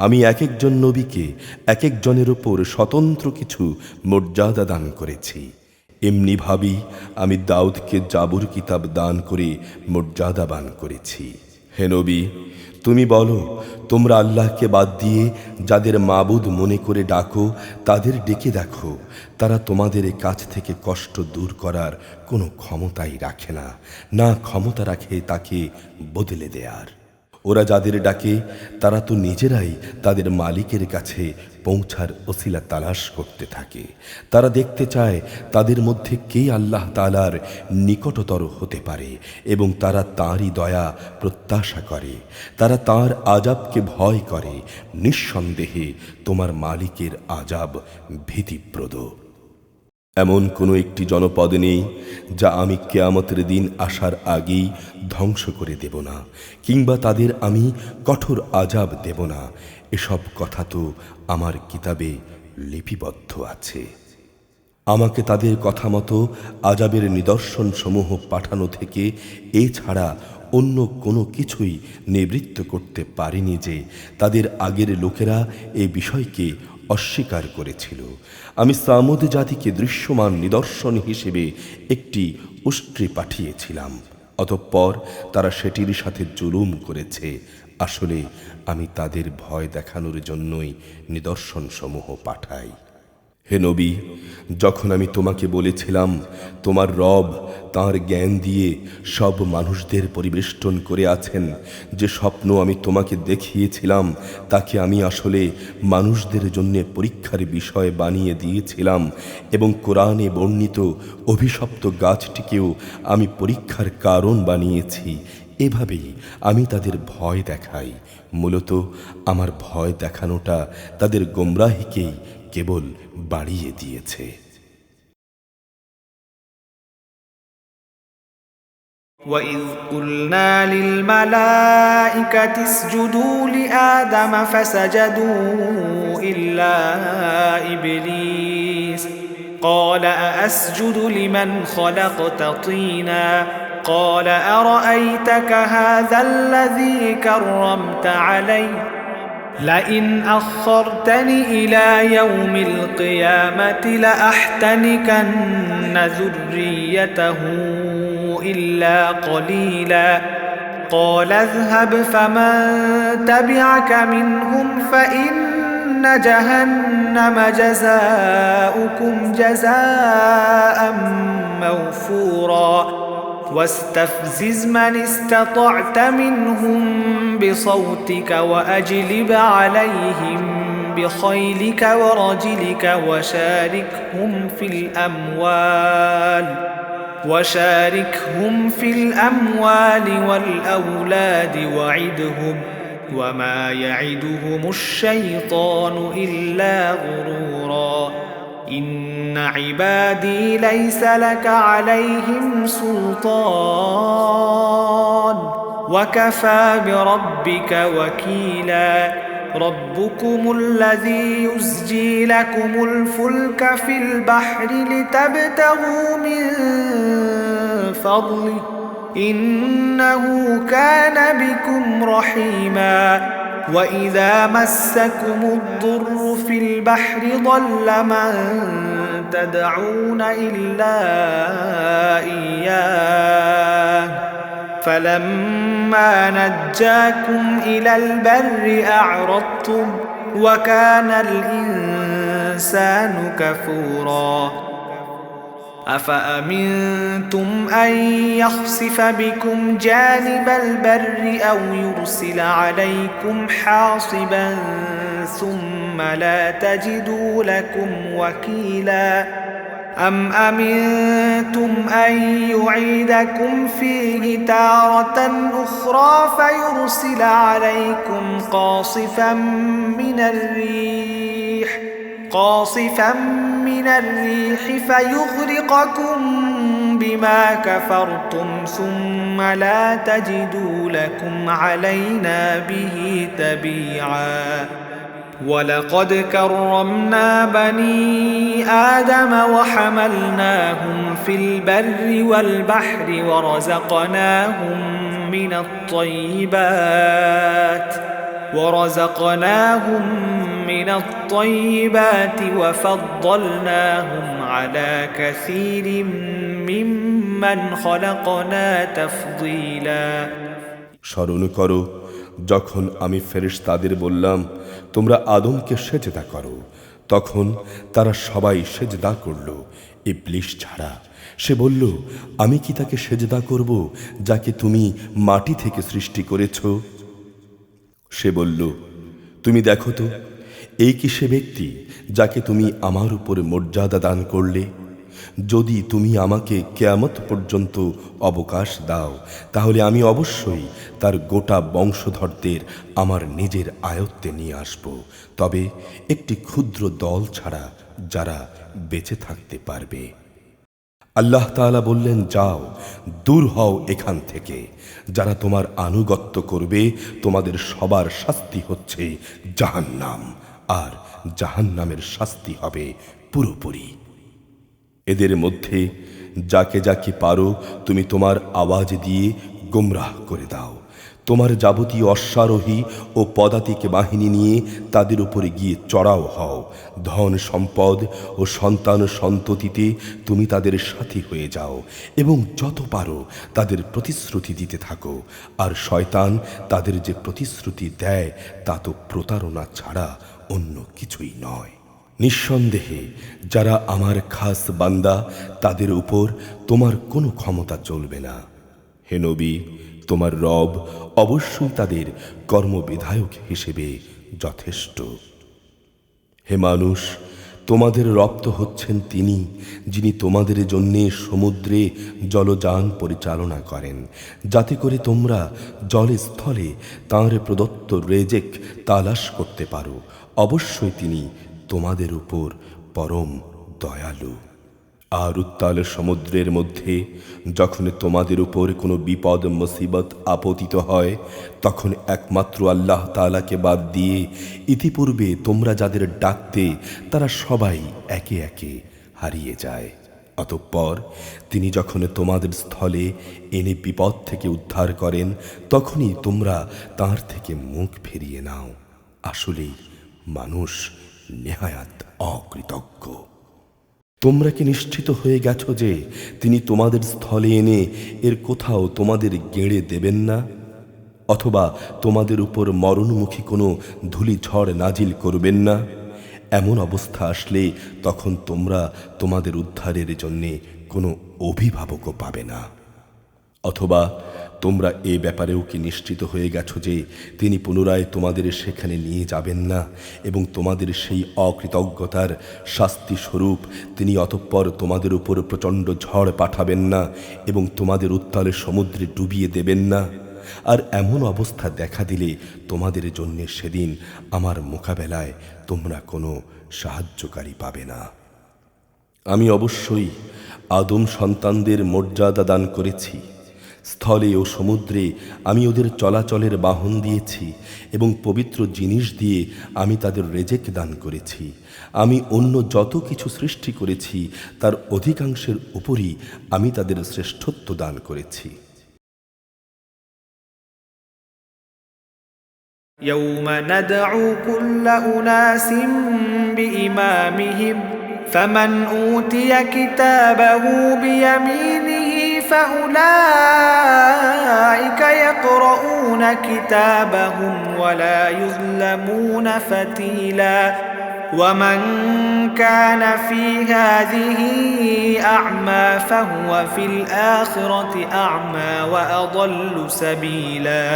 আমি এক একজন নবীকে এক একজনের উপর স্বতন্ত্র কিছু মর্যাদা দান করেছি। এমনিভাবেই আমি দাউদকে জাবুর কিতাব দান করে মর্যাদাবান করেছি। হে নবী, তুমি বলো, তোমরা আল্লাহকে বাদ দিয়ে যাদের মাবুদ মনে করে ডাকো, তাদের ডেকে দেখো, তারা তোমাদের কাছ থেকে কষ্ট দূর করার কোনো ক্ষমতাই রাখে না, না ক্ষমতা রাখে তাকে বদলে দেয়ার। ওরা যাদের ডাকে তারা তো নিজেরাই তাদের মালিকের কাছে পৌঁছার ওসিলা তালাশ করতে থাকে। তারা দেখতে চায় তাদের মধ্যে কে আল্লাহ তাআলার নিকটতর হতে পারে এবং তারা তাঁরই দয়া প্রত্যাশা করে। তারা তাঁর আযাবকে ভয় করে। নিঃসন্দেহে তোমার মালিকের আযাব ভীতিপ্রদ। এমন কোনো একটি জনপদ নেই যা আমি কিয়ামতের দিন আসার আগেই ধ্বংস করে দেব না, কিংবা তাদের আমি কঠোর আযাব দেব না। এসব কথা তো আমার কিতাবে লিপিবদ্ধ আছে। আমাকে তাদের কথা মতো আযাবের নিদর্শন সমূহ পাঠানো থেকে এছাড়া অন্য কোনো কিছুই নিবৃত্ত করতে পারেনি যে তাদের আগের লোকেরা এই বিষয়কে অস্বীকার করেছিল। আমি সামুদ জাতিকে দৃশ্যমান নিদর্শন হিসেবে একটি উষ্ট্রি পাঠিয়েছিলাম, অতঃপর তারা সেটির সাথে জুলুম করেছে। আসলে আমি তাদের ভয় দেখানোর জন্যই নিদর্শন সমূহ পাঠাই। হে নবী, যখন আমি তোমাকে বলেছিলাম তোমার রব তাঁর জ্ঞান দিয়ে সব মানুষদের পরিবেষ্টন করে আছেন, যে স্বপ্ন আমি তোমাকে দেখিয়েছিলাম তাকে আমি আসলে মানুষদের জন্য পরীক্ষার বিষয় বানিয়ে দিয়েছিলাম, এবং কোরআনে বর্ণিত অভিশপ্ত গাছটিকেও আমি পরীক্ষার কারণ বানিয়েছি। এভাবেই আমি তাদের ভয় দেখাই। মূলত আমার ভয় দেখানোটা তাদের গোমরাহিকেই কেবল বাড়িয়ে দিয়েছে। وَإِذْ قُلْنَا لِلْمَلَائِكَةِ اسْجُدُوا لِآدَمَ فَسَجَدُوا إِلَّا إِبْلِيسَ قَالَ أَأَسْجُدُ لِمَنْ خَلَقْتَ طِينًا قَالَ أَرَأَيْتَكَ هَذَا الَّذِي كَرَّمْتَ عَلَيَّ لئن أخرتني إلى يوم القيامة لأحتنكن ذريته إلا قليلا قال اذهب فمن تبعك منهم فإن جهنم جزاؤكم جزاء موفورا واستفزز من استطعت منهم بصوتك وأجلب عليهم بخيلك ورجلك وشاركهم في الأموال والأولاد وعدهم وما يعدهم الشيطان إلا غرورا إن عبادي ليس لك عليهم سلطان وكفى بربك وكيلا ربكم الذي يزجي لكم الفلك في البحر لتبتغوا من فضله إنه كان بكم رحيما وإذا مسكم الضر في البحر ضل من تدعون إلا إياه فلما نجاكم إلى البر أعرضتم وكان الإنسان كفورا أفأمنتم أن يخسف بكم جانب البر أو يرسل عليكم حاصبا ثم لا تجدوا لكم وكيلا أم أمنتم أن يعيدكم فيه تارة أخرى فيرسل عليكم قاصفا من الريح فيغرقكم بما كفرتم ثم لا تجدوا لكم علينا به تبيعا ولقد كرمنا بني آدم وحملناهم في البر والبحر ورزقناهم من الطيبات وفضلناهم على كثير ممن خلقنا تفضيلا স্মরণ করো যখন আমি ফেরেশতাদের বললাম তোমরা আদমকে সেজদা করো, তখন তারা সবাই সেজদা করল ইবলিস ছাড়া। সে বলল, আমি কি তাকে সেজদা করব যাকে তুমি মাটি থেকে সৃষ্টি করেছ? সে বলল, তুমি দেখো তো, এই কি সে ব্যক্তি যাকে তুমি আমার উপরে মর্যাদা দান করলে? যদি তুমি আমাকে কিয়ামত পর্যন্ত অবকাশ দাও, তাহলে আমি অবশ্যই তার গোটা বংশধরদের আমার নিজের আয়ত্তে নিয়ে আসব, তবে একটি ক্ষুদ্র দল ছাড়া যারা বেঁচে থাকতে পারবে। আল্লাহ তাআলা বললেন, যাও, দূর হও এখান থেকে। যারা তোমার আনুগত্য করবে তোমাদের সবার শাস্তি হচ্ছে জাহান্নাম, আর জাহান্নামের শাস্তি হবে পুরোপুরি। এদের মধ্যে যাকে যাকে পারো তুমি তোমার আওয়াজ দিয়ে গোমরাহ করে দাও। তোমার যাবতীয় অশ্বারোহী ও পদাতিক বাহিনী নিয়ে তাদের উপরে গিয়ে চড়াও হও। ধন সম্পদ ও সন্তান সন্ততিতে তুমি তাদের সাথী হয়ে যাও এবং যত পারো তাদের প্রতিশ্রুতি দিতে থাকো। আর শয়তান তাদের যে প্রতিশ্রুতি দেয় তা তো প্রতারণা ছাড়া অন্য কিছুই নয়। নিঃসন্দেহে যারা আমার খাস বান্দা, তাদের উপর তোমার কোনো ক্ষমতা চলবে না। হে নবী, তোমার রব অবশ্যই তাদের কর্মবিধায়ক হিসেবে যথেষ্ট। হে মানুষ, তোমাদের রব তো হচ্ছেন তিনি, যিনি তোমাদের জন্যে সমুদ্রে জলযান পরিচালনা করেন, যাতে করে তোমরা জলে স্থলে তাঁর প্রদত্ত রেজেক তালাশ করতে পারো। অবশ্যই তিনি তোমাদের উপর পরম দয়ালু। আর উত্তাল সমুদ্রের মধ্যে যখন তোমাদের উপর কোনো বিপদ মুসিবত আপতিত হয়, তখন একমাত্র আল্লাহ তাআলাকে বাদ দিয়ে ইতিপূর্বে তোমরা যাদের ডাকতে তারা সবাই একে একে হারিয়ে যায়। অতঃপর তিনি যখন তোমাদের স্থলে এনে বিপদ থেকে উদ্ধার করেন, তখনই তোমরা তাঁর থেকে মুখ ফিরিয়ে নাও। আসলেই মানুষ নেহায়াত অকৃতজ্ঞ। তোমরা কি নিশ্চিত হয়ে গেছো যে তিনি তোমাদের স্থলে এনে এর কোথাও তোমাদের গেঁড়ে দেবেন না, অথবা তোমাদের উপর মরণমুখী কোনো ধূলিঝড় নাজিল করবেন না? এমন অবস্থা আসলে তখন তোমরা তোমাদের উদ্ধারের জন্যে কোনো অভিভাবকও পাবে না। অথবা তোমরা এ ব্যাপারেও কি নিশ্চিত হয়ে গেছো যে তিনি পুনরায় তোমাদের সেখানে নিয়ে যাবেন না এবং তোমাদের সেই অকৃতজ্ঞতার শাস্তি স্বরূপ তিনি অতঃপর তোমাদের উপর প্রচণ্ড ঝড় পাঠাবেন না এবং তোমাদের উত্তাল সমুদ্রে ডুবিয়ে দেবেন না? আর এমন অবস্থা দেখা দিলে তোমাদের জন্য সেদিন আমার মোকাবেলায় তোমরা কোনো সাহায্যকারী পাবে না। আমি অবশ্যই আদম সন্তানদের মর্যাদা দান করেছি। স্থলে ও সমুদ্রে আমি ওদের চলাচলের বাহন দিয়েছি এবং পবিত্র জিনিস দিয়ে আমি তাদের রেজেক দান করেছি। আমি অন্য যত কিছু সৃষ্টি করেছি তার অধিকাংশের উপরই আমি তাদের শ্রেষ্ঠত্ব দান করেছি। يوم ندعو كل أناس بإمامهم فمن أوتي كتابه بيمينه فأولئك يقرؤون كتابهم ولا يظلمون فتيلا ومن كان في هذه أعمى فهو في الآخرة أعمى وأضل سبيلا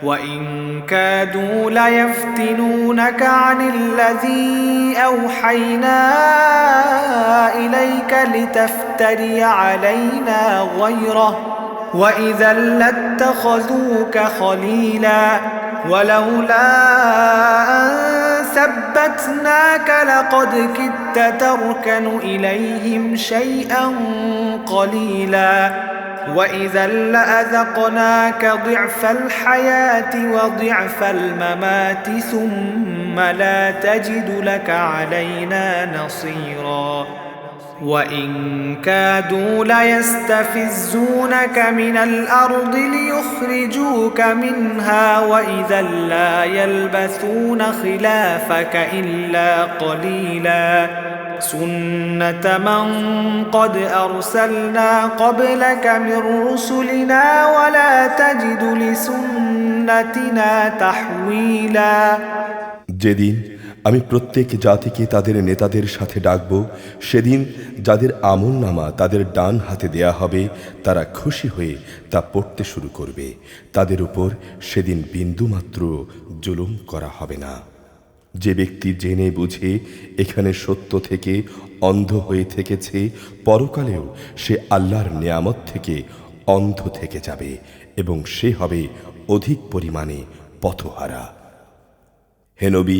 وإن كادوا ليفتنونك عن الذي أوحينا إليك لتفتري علينا غيره وإذا لاتخذوك خليلا ولولا أن ثبتناك لقد كدت تركن إليهم شيئا قليلا وإذا لأذقناك ضعف الحياة وضعف الممات ثم لا تجد لك علينا نصيرا وإن كادوا ليستفزونك من الأرض ليخرجوك منها وإذا لا يلبثون خلافك إلا قليلا سنة من قد أرسلنا قبلك من رسلنا ولا تجد لسنتنا تحويلا যেদিন আমি প্রত্যেক জাতিকে তাদের নেতাদের সাথে ডাকব। সেদিন যাদের আমলনামা তাদের ডান হাতে দেয়া হবে, তারা খুশি হয়ে তা পড়তে শুরু করবে। তাদের উপর সেদিন বিন্দুমাত্র জুলুম করা হবে না। যে ব্যক্তি জেনে বুঝে এখানে সত্য থেকে অন্ধ হয়ে থেকেছে, পরকালেও সে আল্লাহর নেয়ামত থেকে অন্ধ থেকে যাবে এবং সে হবে অধিক পরিমাণে পথহারা। হে নবী,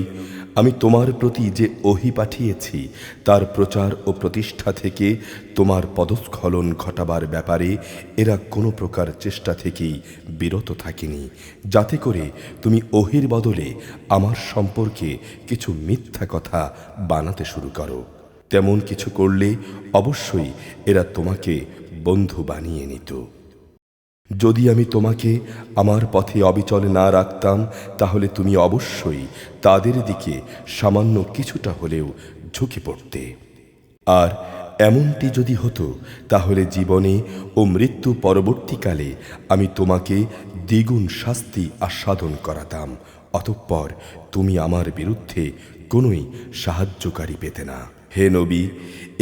আমি তোমার প্রতি যে ওহী পাঠিয়েছি তার প্রচার ও প্রতিষ্ঠা থেকে তোমার পদস্খলন ঘটাবার ব্যাপারে এরা কোনো প্রকার চেষ্টা থেকেই বিরত থাকেনি, যাতে করে তুমি ওহীর বদলে আমার সম্পর্কে কিছু মিথ্যা কথা বানাতে শুরু করো। তেমন কিছু করলে অবশ্যই এরা তোমাকে বন্ধু বানিয়ে নিত। যদি আমি তোমাকে আমার পথে অবিচল না রাখতাম, তাহলে তুমি অবশ্যই তাদের দিকে সামান্য কিছুটা হলেও ঝুঁকে পড়তে। আর এমনটি যদি হতো, তাহলে জীবনে ও মৃত্যু পরবর্তীকালে আমি তোমাকে দ্বিগুণ শাস্তি আস্বাদন করাতাম। অতঃপর তুমি আমার বিরুদ্ধে কোনোই সাহায্যকারী পেতে না। হে নবী,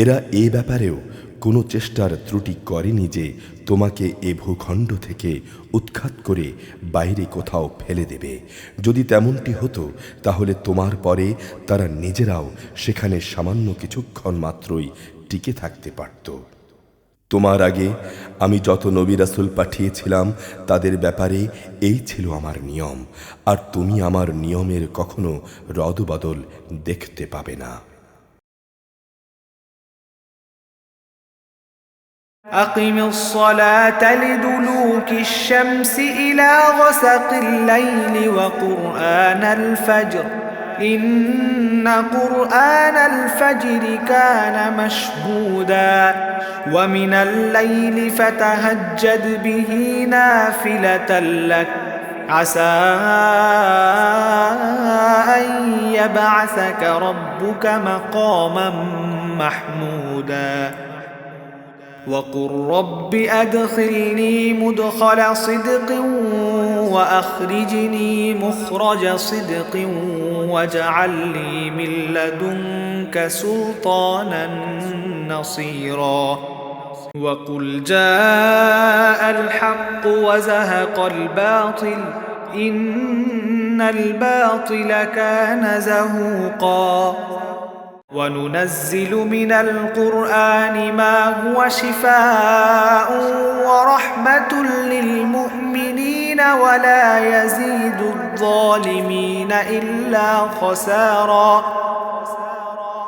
এরা এ ব্যাপারেও কোনো চেষ্টার ত্রুটি করেনি যে তোমাকে এ ভূখণ্ড থেকে উৎখাত করে বাইরে কোথাও ফেলে দেবে। যদি তেমনটি হতো, তাহলে তোমার পরে তারা নিজেরাও সেখানে সামান্য কিছুক্ষণ মাত্রই টিকে থাকতে পারত। তোমার আগে আমি যত নবী রাসূল পাঠিয়েছিলাম তাদের ব্যাপারে এই ছিল আমার নিয়ম, আর তুমি আমার নিয়মের কখনো রদবদল দেখতে পাবে না। أقم الصلاة لدلوك الشمس إلى غسق الليل وقرآن الفجر إن قرآن الفجر كان مشهودا ومن الليل فتهجد به نافلة لك عسى أن يبعثك ربك مقاما محمودا وقل رب أدخلني مدخل صدق وأخرجني مخرج صدق واجعل لي من لدنك سلطانا نصيرا وقل جاء الحق وزهق الباطل إن الباطل كان زهوقا وننزل من القرآن ما هو شفاء ورحمة للمؤمنين ولا يزيد الظالمين إلا خسارا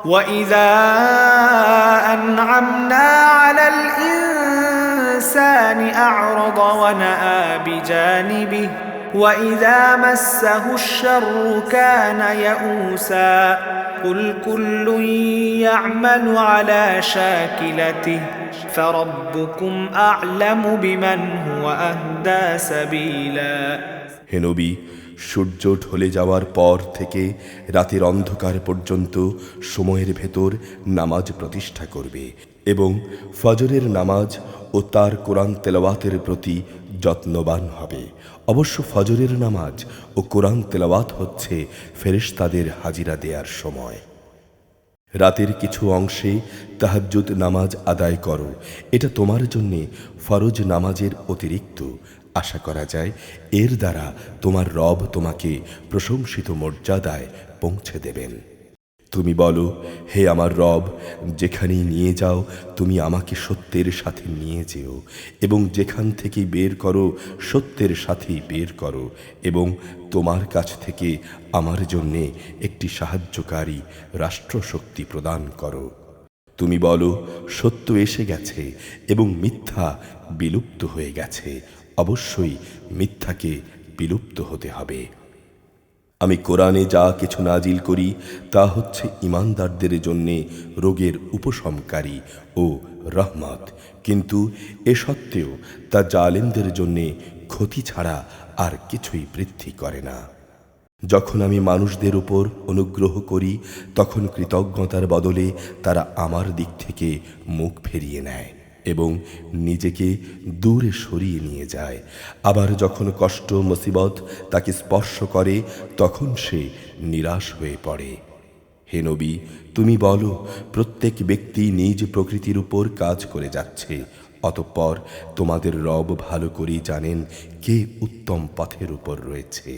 وإذا أنعمنا على الإنسان أعرض ونأى بجانبه وإذا مسه الشر كان يئوسا قل كل يعمل على شاكلته فربكم أعلم بمن هو أهدى سبيلا হে নবী, সূর্য ঢলে যাওয়ার পর থেকে রাতের অন্ধকার পর্যন্ত সময়ের ভেতর নামাজ প্রতিষ্ঠা করবে এবং ফজরের নামাজ ও তার কোরআন তেলাওয়াতের প্রতি যত্নবান হবে। অবশ্য ফজরের নামাজ ও কোরআন তেলাওয়াত হচ্ছে ফেরেশতাদের হাজিরা দেওয়ার সময়। রাতের কিছু অংশে তাহাজ্জুদ নামাজ আদায় করো, এটা তোমার জন্যে ফরজ নামাজের অতিরিক্ত। আশা করা যায় এর দ্বারা তোমার রব তোমাকে প্রশংসিত মর্যাদায় পৌঁছে দেবেন। তুমি বলো, হে আমার রব, যেখানেই নিয়ে যাও তুমি আমাকে সত্যের সাথে নিয়ে যেও এবং যেখান থেকে বের করো সত্যের সাথেই বের করো এবং তোমার কাছ থেকে আমার জন্যে একটি সাহায্যকারী রাষ্ট্রশক্তি প্রদান করো। তুমি বলো, সত্য এসে গেছে এবং মিথ্যা বিলুপ্ত হয়ে গেছে। অবশ্যই মিথ্যাকে বিলুপ্ত হতে হবে। আমি কোরআনে যা কিছু নাজিল করি তা হচ্ছে ঈমানদারদের জন্যে রোগের উপশমকারী ও রহমত, কিন্তু এ সত্ত্বেও তা জালেমদের জন্যে ক্ষতি ছাড়া আর কিছুই বৃদ্ধি করে না। যখন আমি মানুষদের উপর অনুগ্রহ করি তখন কৃতজ্ঞতার বদলে তারা আমার দিক থেকে মুখ ফিরিয়ে নেয় এবং নিজেকে দূরে সরিয়ে নিয়ে যায়। আবার যখন কষ্ট মুসিবত তাকে স্পর্শ করে তখন সে নিরাশ হয়ে পড়ে। হে নবী, তুমি বলো, প্রত্যেক ব্যক্তি নিজ প্রকৃতির উপর কাজ করে যাচ্ছে, অতঃপর তোমাদের রব ভালো করেই জানেন কে উত্তম পথের উপর রয়েছে।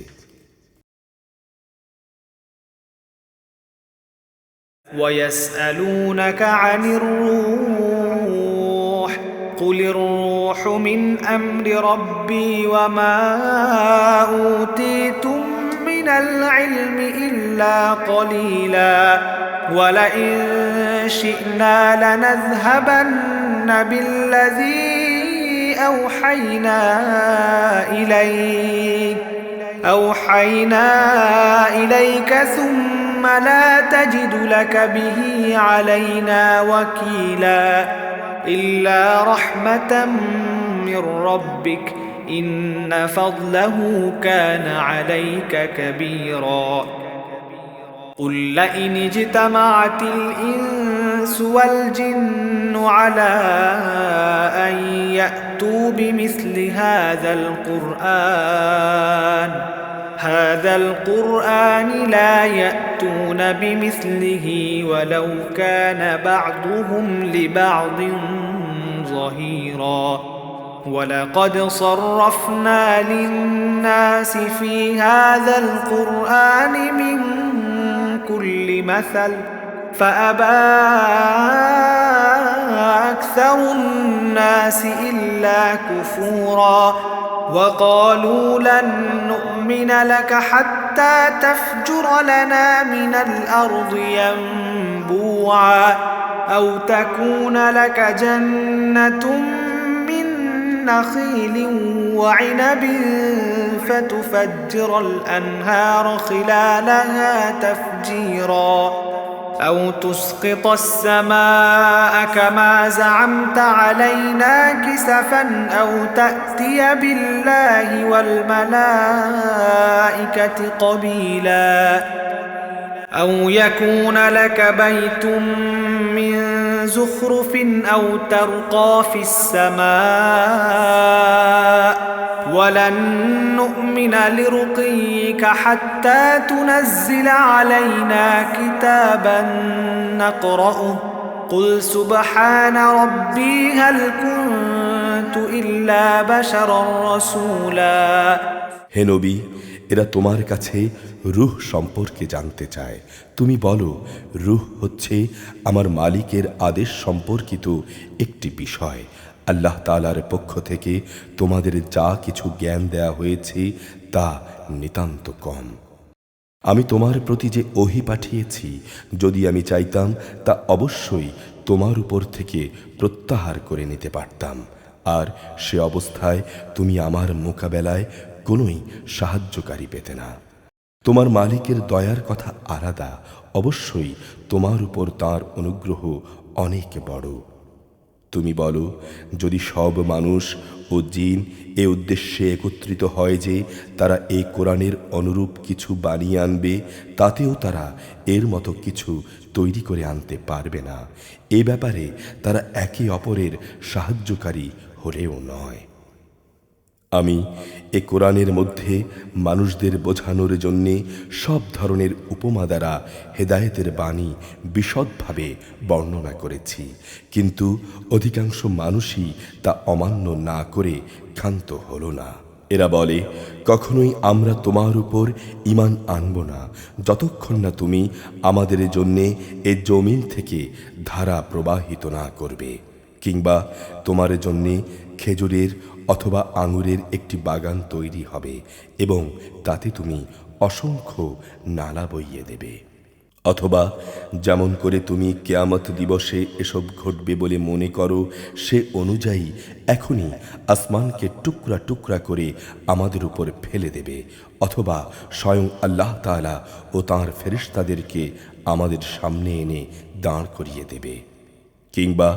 ويسألونك عن الروح قل الروح من أمر ربي وما أوتيتم من العلم إلا قليلا ولئن شئنا لنذهبن بالذي أوحينا إليك ثم لا تجد لك به علينا وكيلا إلا رحمة من ربك إن فضله كان عليك كبيرا قل لئن اجتمعت الإنس والجن على أن يأتوا بمثل هذا القرآن لا يأتون بمثله ولو كان بعضهم لبعض ظهيرا ولقد صرفنا للناس في هذا القرآن من كل مثل فأبى أكثر الناس إلا كفورا وقالوا لن نؤمن لك حتى تفجر لنا من الأرض ينبوعا أو تكون لك جنة من نخيل وعنب فتفجر الأنهار خلالها تفجيرا أو تسقط السماء كما زعمت علينا كسفا أو تأتي بالله والملائكة قبيلا أو يكون لك بيت من زخرف أو ترقى في السماء ولن نؤمن لرقيك حتى تنزل علينا كتابا نقرأه قل سبحان ربي هل كنت إلا بشرا رسولا হে নবী, এরা তোমার কাছে রূহ সম্পর্কে জানতে চায়। তুমি বলো, রূহ হচ্ছে আমার মালিকের আদেশ সম্পর্কিত একটি বিষয়। আল্লাহ তাআলার পক্ষ থেকে তোমাদের যা কিছু জ্ঞান দেয়া হয়েছে তা নিতান্ত কম। আমি তোমার প্রতি যে ওহী পাঠিয়েছি, যদি আমি চাইতাম তা অবশ্যই তোমার উপর থেকে প্রত্যাহার করে নিতে পারতাম, আর সে অবস্থায় তুমি আমার মোকাবেলায় কোনোই সাহায্যকারী পেতে না। তোমার মালিকের দয়ার কথা আলাদা, অবশ্যই তোমার উপর তাঁর অনুগ্রহ অনেক বড়। তুমি বলো, যদি সব মানুষ ও জিন এ উদ্দেশ্যে একত্রিত হয় যে তারা এই কোরআনের অনুরূপ কিছু বানিয়ে আনবে, তাতেও তারা এর মতো কিছু তৈরি করে আনতে পারবে না। এ ব্যাপারে তারা একে অপরের সাহায্যকারী হলেও নয়। আমি এ কোরআনের মধ্যে মানুষদের বোঝানোর জন্যে সব ধরনের উপমা দ্বারা হেদায়েতের বাণী বিশদভাবে বর্ণনা করেছি, কিন্তু অধিকাংশ মানুষই তা অমান্য না করে ক্ষান্ত হলো না। এরা বলে, কখনোই আমরা তোমার উপর ঈমান আনব না যতক্ষণ না তুমি আমাদের জন্যে এ জমিন থেকে ধারা প্রবাহিত না করবে, কিংবা তোমার জন্যে খেজুরের অথবা আঙুরের একটি বাগান তৈরি হবে এবং তাতে তুমি অসংখ্য নালা বইয়ে দেবে, অথবা যেমন করে তুমি কিয়ামত দিবসে এসব ঘটবে বলে মনে করো সে অনুযায়ী এখনই আসমানকে টুকরা টুকরা করে আমাদের উপর ফেলে দেবে, অথবা স্বয়ং আল্লাহ তাআলা ও তাঁর ফেরেশতাদেরকে আমাদের সামনে এনে দাঁড় করিয়ে দেবে। কিংবা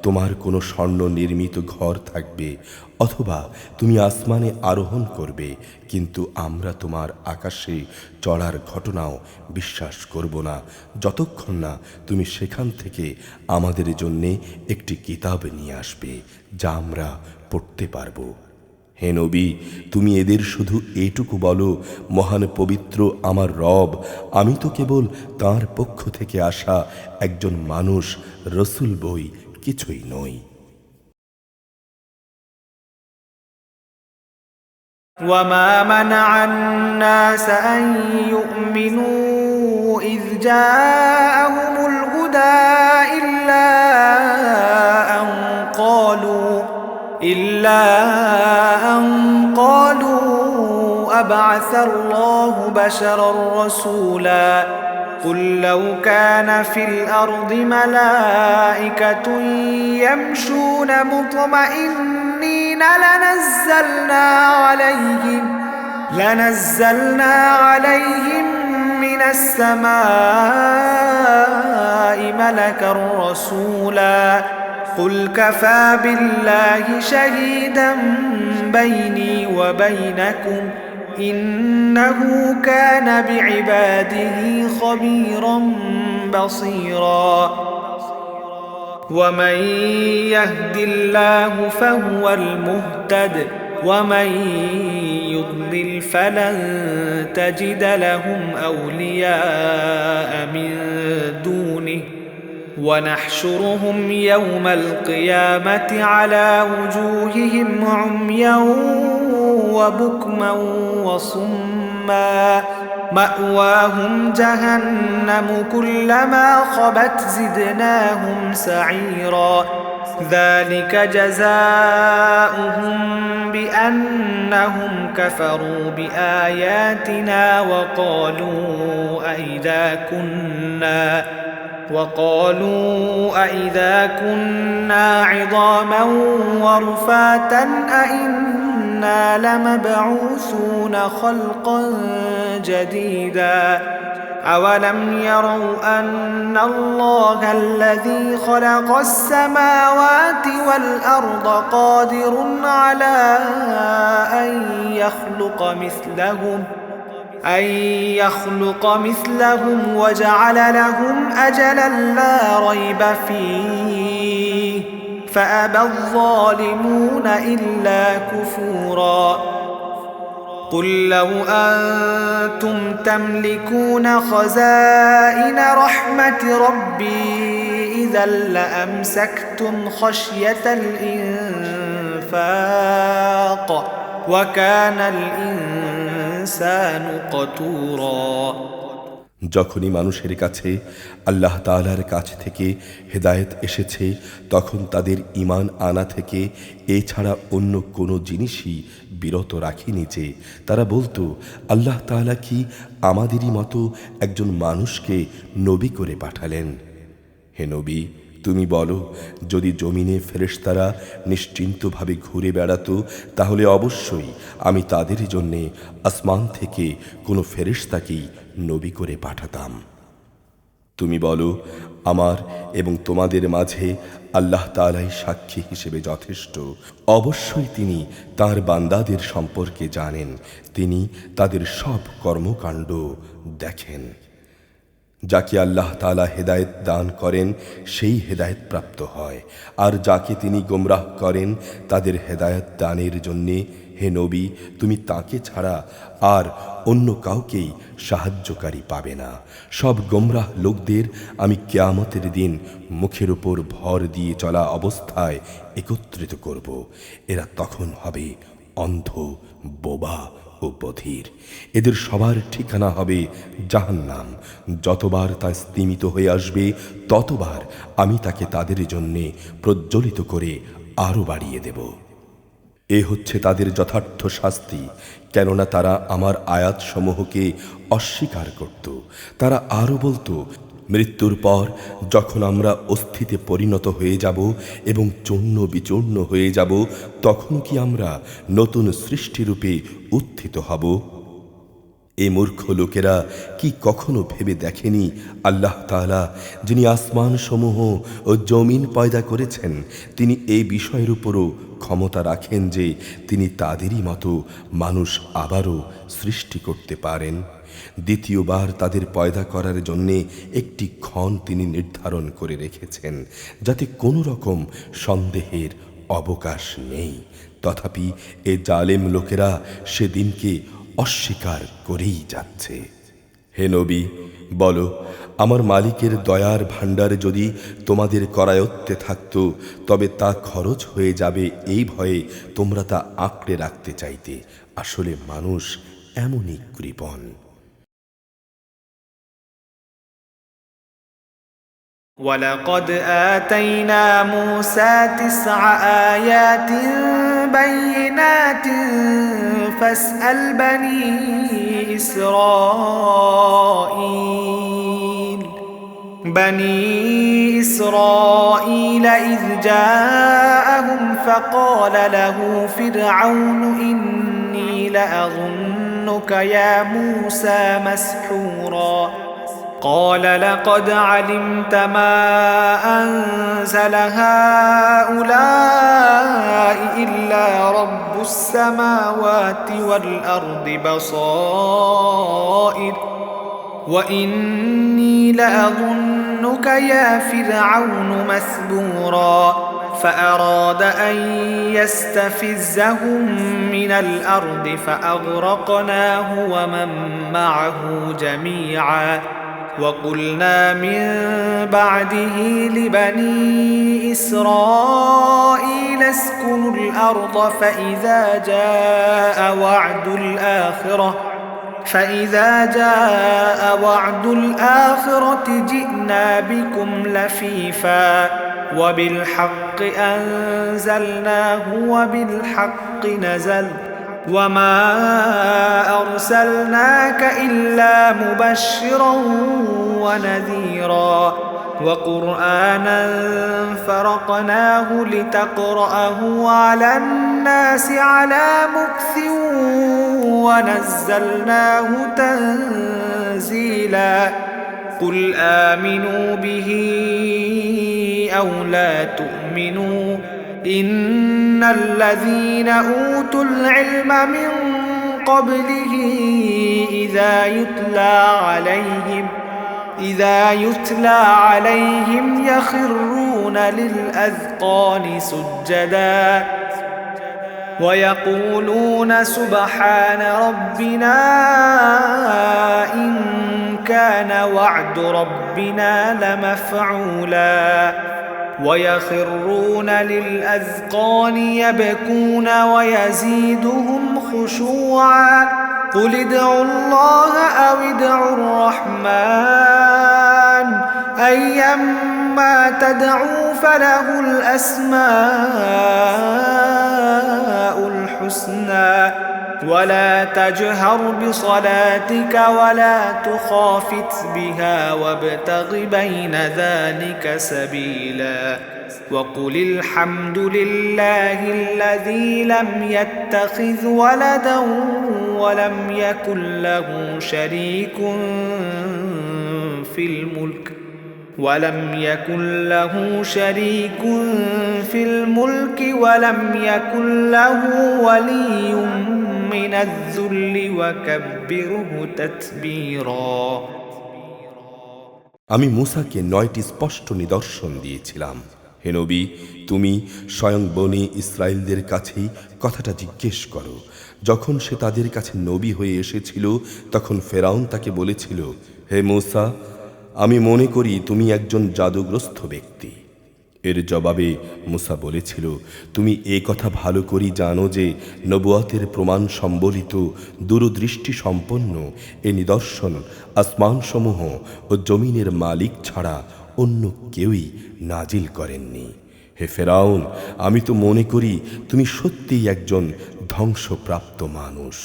তোমার কোনো স্বর্ণ নির্মিত ঘর থাকবে, অথবা তুমি আসমানে আরোহণ করবে, কিন্তু আমরা তোমার আকাশে চড়ার ঘটনাও বিশ্বাস করব না যতক্ষণ না তুমি সেখান থেকে আমাদের জন্যে একটি কিতাব নিয়ে আসবে যা আমরা পড়তে পারব। হে নবী, তুমি এদের শুধু এটুকু বলো, মহান পবিত্র আমার রব, আমি তো কেবল তাঁর পক্ষ থেকে আসা একজন মানুষ, রসুল বই, কিছুই নই। وما منع الناس أن يؤمنوا إذ جاءهم الهدى إلا أن قالوا أبعث الله بشرا رسولا قل لو كان في الأرض ملائكة يمشون مطمئنين لنزلنا عليهم من السماء ملكا رسولا قل كفى بالله شهيدا بيني وبينكم إنه كان بعباده خبيرا بصيرا ومن يهد الله فهو المهتد ومن يضلل فلن تجد لهم أولياء من دونه ونحشرهم يوم القيامة على وجوههم عميا وبكما وصما مأواهم جهنم كلما خبت زدناهم سعيرا ذلك جزاؤهم بأنهم كفروا بآياتنا وقالوا أئذا كنا عظاما ورفاتا أئنا لمبعوثون خلقا جديدا أولم يروا أن الله الذي خلق السماوات والأرض قادر على أن يخلق مثلهم وجعل لهم أجلا لا ريب فيه فأبى الظالمون إلا كفورا قل لو أنتم تملكون خزائن رحمة ربي إذا لأمسكتم خشية الإنفاق وكان الإنسان قتورا যখনই মানুষের কাছে আল্লাহ তাআলার কাছ থেকে হেদায়েত এসেছে, তখন তাদের ঈমান আনা থেকে এছাড়া অন্য কোনো জিনিসই বিরত রাখেনি যে তারা বলতো, আল্লাহ তাআলা কি আমাদেরই মতো একজন মানুষকে নবী করে পাঠালেন? হে নবী, তুমি বলো, যদি জমিনে ফেরেশতারা নিশ্চিন্তভাবে ঘুরে বেড়াতো, তাহলে অবশ্যই আমি তাদের জন্যে আসমান থেকে কোনো ফেরেশতাকেই নবী করে পাঠাতাম। তুমি বলো, আমার এবং তোমাদের মাঝে আল্লাহ তাআলাই সাক্ষী হিসেবে যথেষ্ট। অবশ্যই তিনি তাঁর বান্দাদের সম্পর্কে জানেন, তিনি তাদের সব কর্মকাণ্ড দেখেন। যাকে আল্লাহ তাআলা হেদায়েত দান করেন সেই হেদায়েত প্রাপ্ত হয়, আর যাকে তিনি গোমরাহ করেন তাদের হেদায়েত দানের জন্যে হে নবী, তুমি তাকে ছাড়া আর অন্য কাউকেই সাহায্যকারী পাবে না। সব গোমরাহ লোকদের আমি কিয়ামতের দিন মুখের উপর ভর দিয়ে চলা অবস্থায় একত্রিত করব। এরা তখন হবে অন্ধ, বোবা ও বধির। এদের সবার ঠিকানা হবে জাহান্নাম। যতবার তা স্তিমিত হয়ে আসবে, ততবার আমি তাকে তাদের জন্যে প্রজ্বলিত করে আরো বাড়িয়ে দেব। এ হচ্ছে তাদের যথার্থ শাস্তি, কেননা তারা আমার আয়াতসমূহকে অস্বীকার করত। তারা আরো বলতো, মৃত্যুর পর যখন আমরা অস্থিতে পরিণত হয়ে যাব এবং চূর্ণ বিচূর্ণ হয়ে যাব, তখন কি আমরা নতুন সৃষ্টিরূপে উত্থিত হব? এই মূর্খ লোকেরা কি কখনো ভেবে দেখেনি আল্লাহ তাআলা, যিনি আসমান সমূহ ও জমিন পয়দা করেছেন, তিনি এই বিষয়ের উপরও ক্ষমতা রাখেন যে তিনি তাদেরই মতো মানুষ আবারও সৃষ্টি করতে পারেন। দ্বিতীয়বার তাদের পয়দা করার জন্যে একটি ক্ষণ তিনি নির্ধারণ করে রেখেছেন, যাতে কোনো রকম সন্দেহের অবকাশ নেই। তথাপি এ জালেম লোকেরা সেদিনকে অস্বীকার করেই যাচ্ছে। হে নবী, বলো, আমার মালিকের দয়ার ভাণ্ডারে যদি তোমাদের করায়ত্তে থাকত, তবে তা খরচ হয়ে যাবে এই ভয়ে তোমরা তা আঁকড়ে রাখতে চাইতে। আসলে মানুষ এমনই কৃপণ। ولقد آتينا موسى 9 آيات بينات فاسأل بني إسرائيل إذ جاءهم فقال له فرعون إني لأظنك يا موسى مسحورا قال لقد علمت ما أنزل هؤلاء إلا رب السماوات والأرض بصائر وإني لأظنك يا فرعون مثبورا فأراد أن يستفزهم من الأرض فأغرقناه ومن معه جميعا وقلنا من بعده لبني إسرائيل اسكنوا الأرض فإذا جاء وعد الآخرة جئنا بكم لفيفا وبالحق أنزلناه وبالحق نزل وما أرسلناك إلا مبشرا ونذيرا وقرآنا فرقناه لتقرأه على الناس على مكث ونزلناه تنزيلا قل آمنوا به أو لا تؤمنوا إن الذين أوتوا العلم من قبله إذا يتلى عليهم يخرون للأذقان سجدا ويقولون سبحان ربنا إن كان وعد ربنا لمفعولا ويخرون للأذقان يبكون ويزيدهم خشوعا قل ادعوا الله أو ادعوا الرحمن أيما تدعوا فله الأسماء الحسنى ولا تجهر بصلاتك ولا تخافت بها وابتغ بين ذلك سبيلا وقل الحمد لله الذي لم يتخذ ولدا ولم يكن له شريك في الملك ولم يكن له ولي من الذل وكبره تتبيرا আমি মূসাকে 9টি স্পষ্ট নিদর্শন দিয়েছিলাম। হে নবী, তুমি স্বয়ং বনী ইসরায়েলদের কাছেই কথাটা জিজ্ঞেস করো। যখন সে তাদের কাছে নবী হয়ে এসেছিল, তখন ফেরাউন তাকে বলেছিল, হে মূসা, আমি মনে করি তুমি একজন জাদুগ্রস্ত ব্যক্তি। এর জবাবে মূসা বলেছিল, তুমি এ কথা ভালো করেই জানো যে নবুয়তের প্রমাণ সম্বলিত দূরদৃষ্টি সম্পন্ন এ নিদর্শন আসমানসমূহ ও জমিনের মালিক ছাড়া অন্য কেউই নাজিল করেননি। হে ফেরাউন, আমি তো মনে করি তুমি সত্যিই একজন ধ্বংসপ্রাপ্ত মানুষ।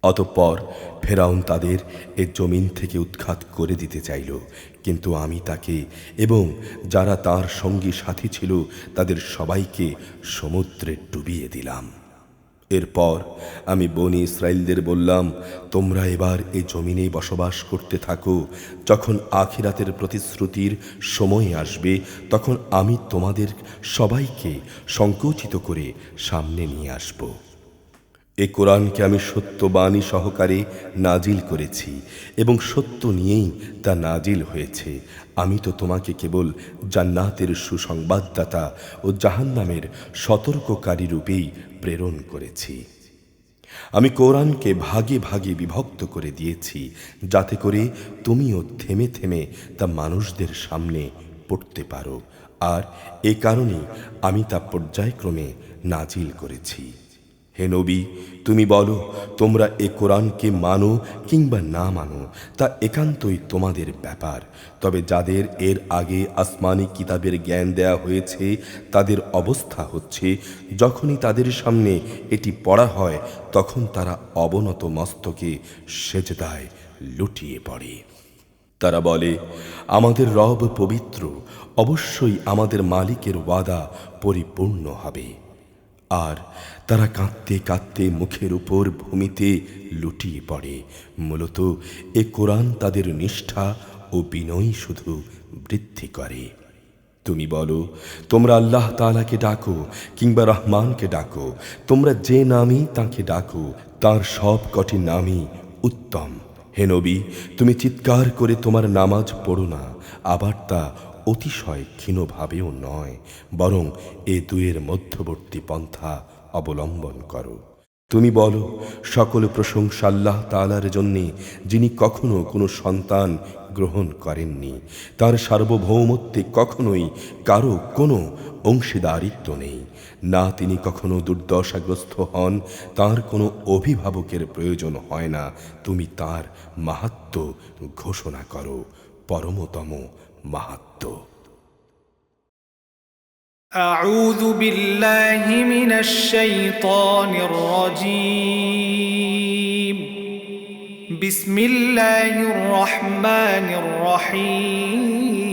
অতঃপর ফেরাউন তাদের এ জমিন থেকে উৎখাত করে দিতে চাইল, কিন্তু আমি তাকে এবং যারা তার সঙ্গী সাথী ছিল তাদের সবাইকে সমুদ্রে ডুবিয়ে দিলাম। এরপর আমি বনী ইসরায়েলদের বললাম, তোমরা এবার এই জমিনে বসবাস করতে থাকো। যখন আখিরাতের প্রতিশ্রুতির সময় আসবে, তখন আমি তোমাদের সবাইকে সংকুচিত করে সামনে নিয়ে আসব। এ কোরআনকে আমি সত্যবাণী সহকারে নাজিল করেছি এবং সত্য নিয়েই তা নাজিল হয়েছে। আমি তো তোমাকে কেবল জান্নাতের সুসংবাদদাতা ও জাহান্নামের সতর্ককারী রূপেই প্রেরণ করেছি। আমি কোরআনকে ভাগে ভাগে বিভক্ত করে দিয়েছি, যাতে করে তুমিও থেমে থেমে তা মানুষদের সামনে পড়তে পারো, আর এ কারণে আমি তা পর্যায়ক্রমে নাজিল করেছি। হে নবী, তুমি বলো, তোমরা এ কোরআনকে মানো কিংবা না মানো তা একান্তই তোমাদের ব্যাপার। তবে যাদের এর আগে আসমানি কিতাবের জ্ঞান দেয়া হয়েছে তাদের অবস্থা হচ্ছে, যখনই তাদের সামনে এটি পড়া হয় তখন তারা অবনত মস্তকে সেজদায় লুটিয়ে পড়ে। তারা বলে, আমাদের রব পবিত্র, অবশ্যই আমাদের মালিকের ওয়াদা পরিপূর্ণ হবে। আর তারা কাঁদতে কাঁদতে মুখের উপর ভূমিতে লুটিয়ে পড়ে। মূলত এ কোরআন তাদের নিষ্ঠা ও বিনয় শুধু বৃদ্ধি করে। তুমি বলো, তোমরা আল্লাহ তাআলাকে ডাকো কিংবা রহমানকে ডাকো, তোমরা যে নামই তাকে ডাকো, তার সব কটি নামই উত্তম। হে নবী, তুমি চিৎকার করে তোমার নামাজ পড়ো না, আবার তা অতিশয় ক্ষীণভাবেও নয়, বরং এ দুয়ের মধ্যবর্তী পন্থা অবলম্বন করো। তুমি বলো, সকল প্রশংসা আল্লাহ তাআলার জন্যে, যিনি কখনো কোনো সন্তান গ্রহণ করেননি। তার সার্বভৌমত্বে কখনোই কারো কোনো অংশীদারিত্ব নেই। না তিনি কখনো দুর্দশাগ্রস্ত হন, তার কোনো অভিভাবকের প্রয়োজন হয় না। তুমি তার মাহাত্ম্য ঘোষণা করো, পরমতম মাহাত্ম্য। أعوذ بالله من الشيطان الرجيم. بسم الله الرحمن الرحيم.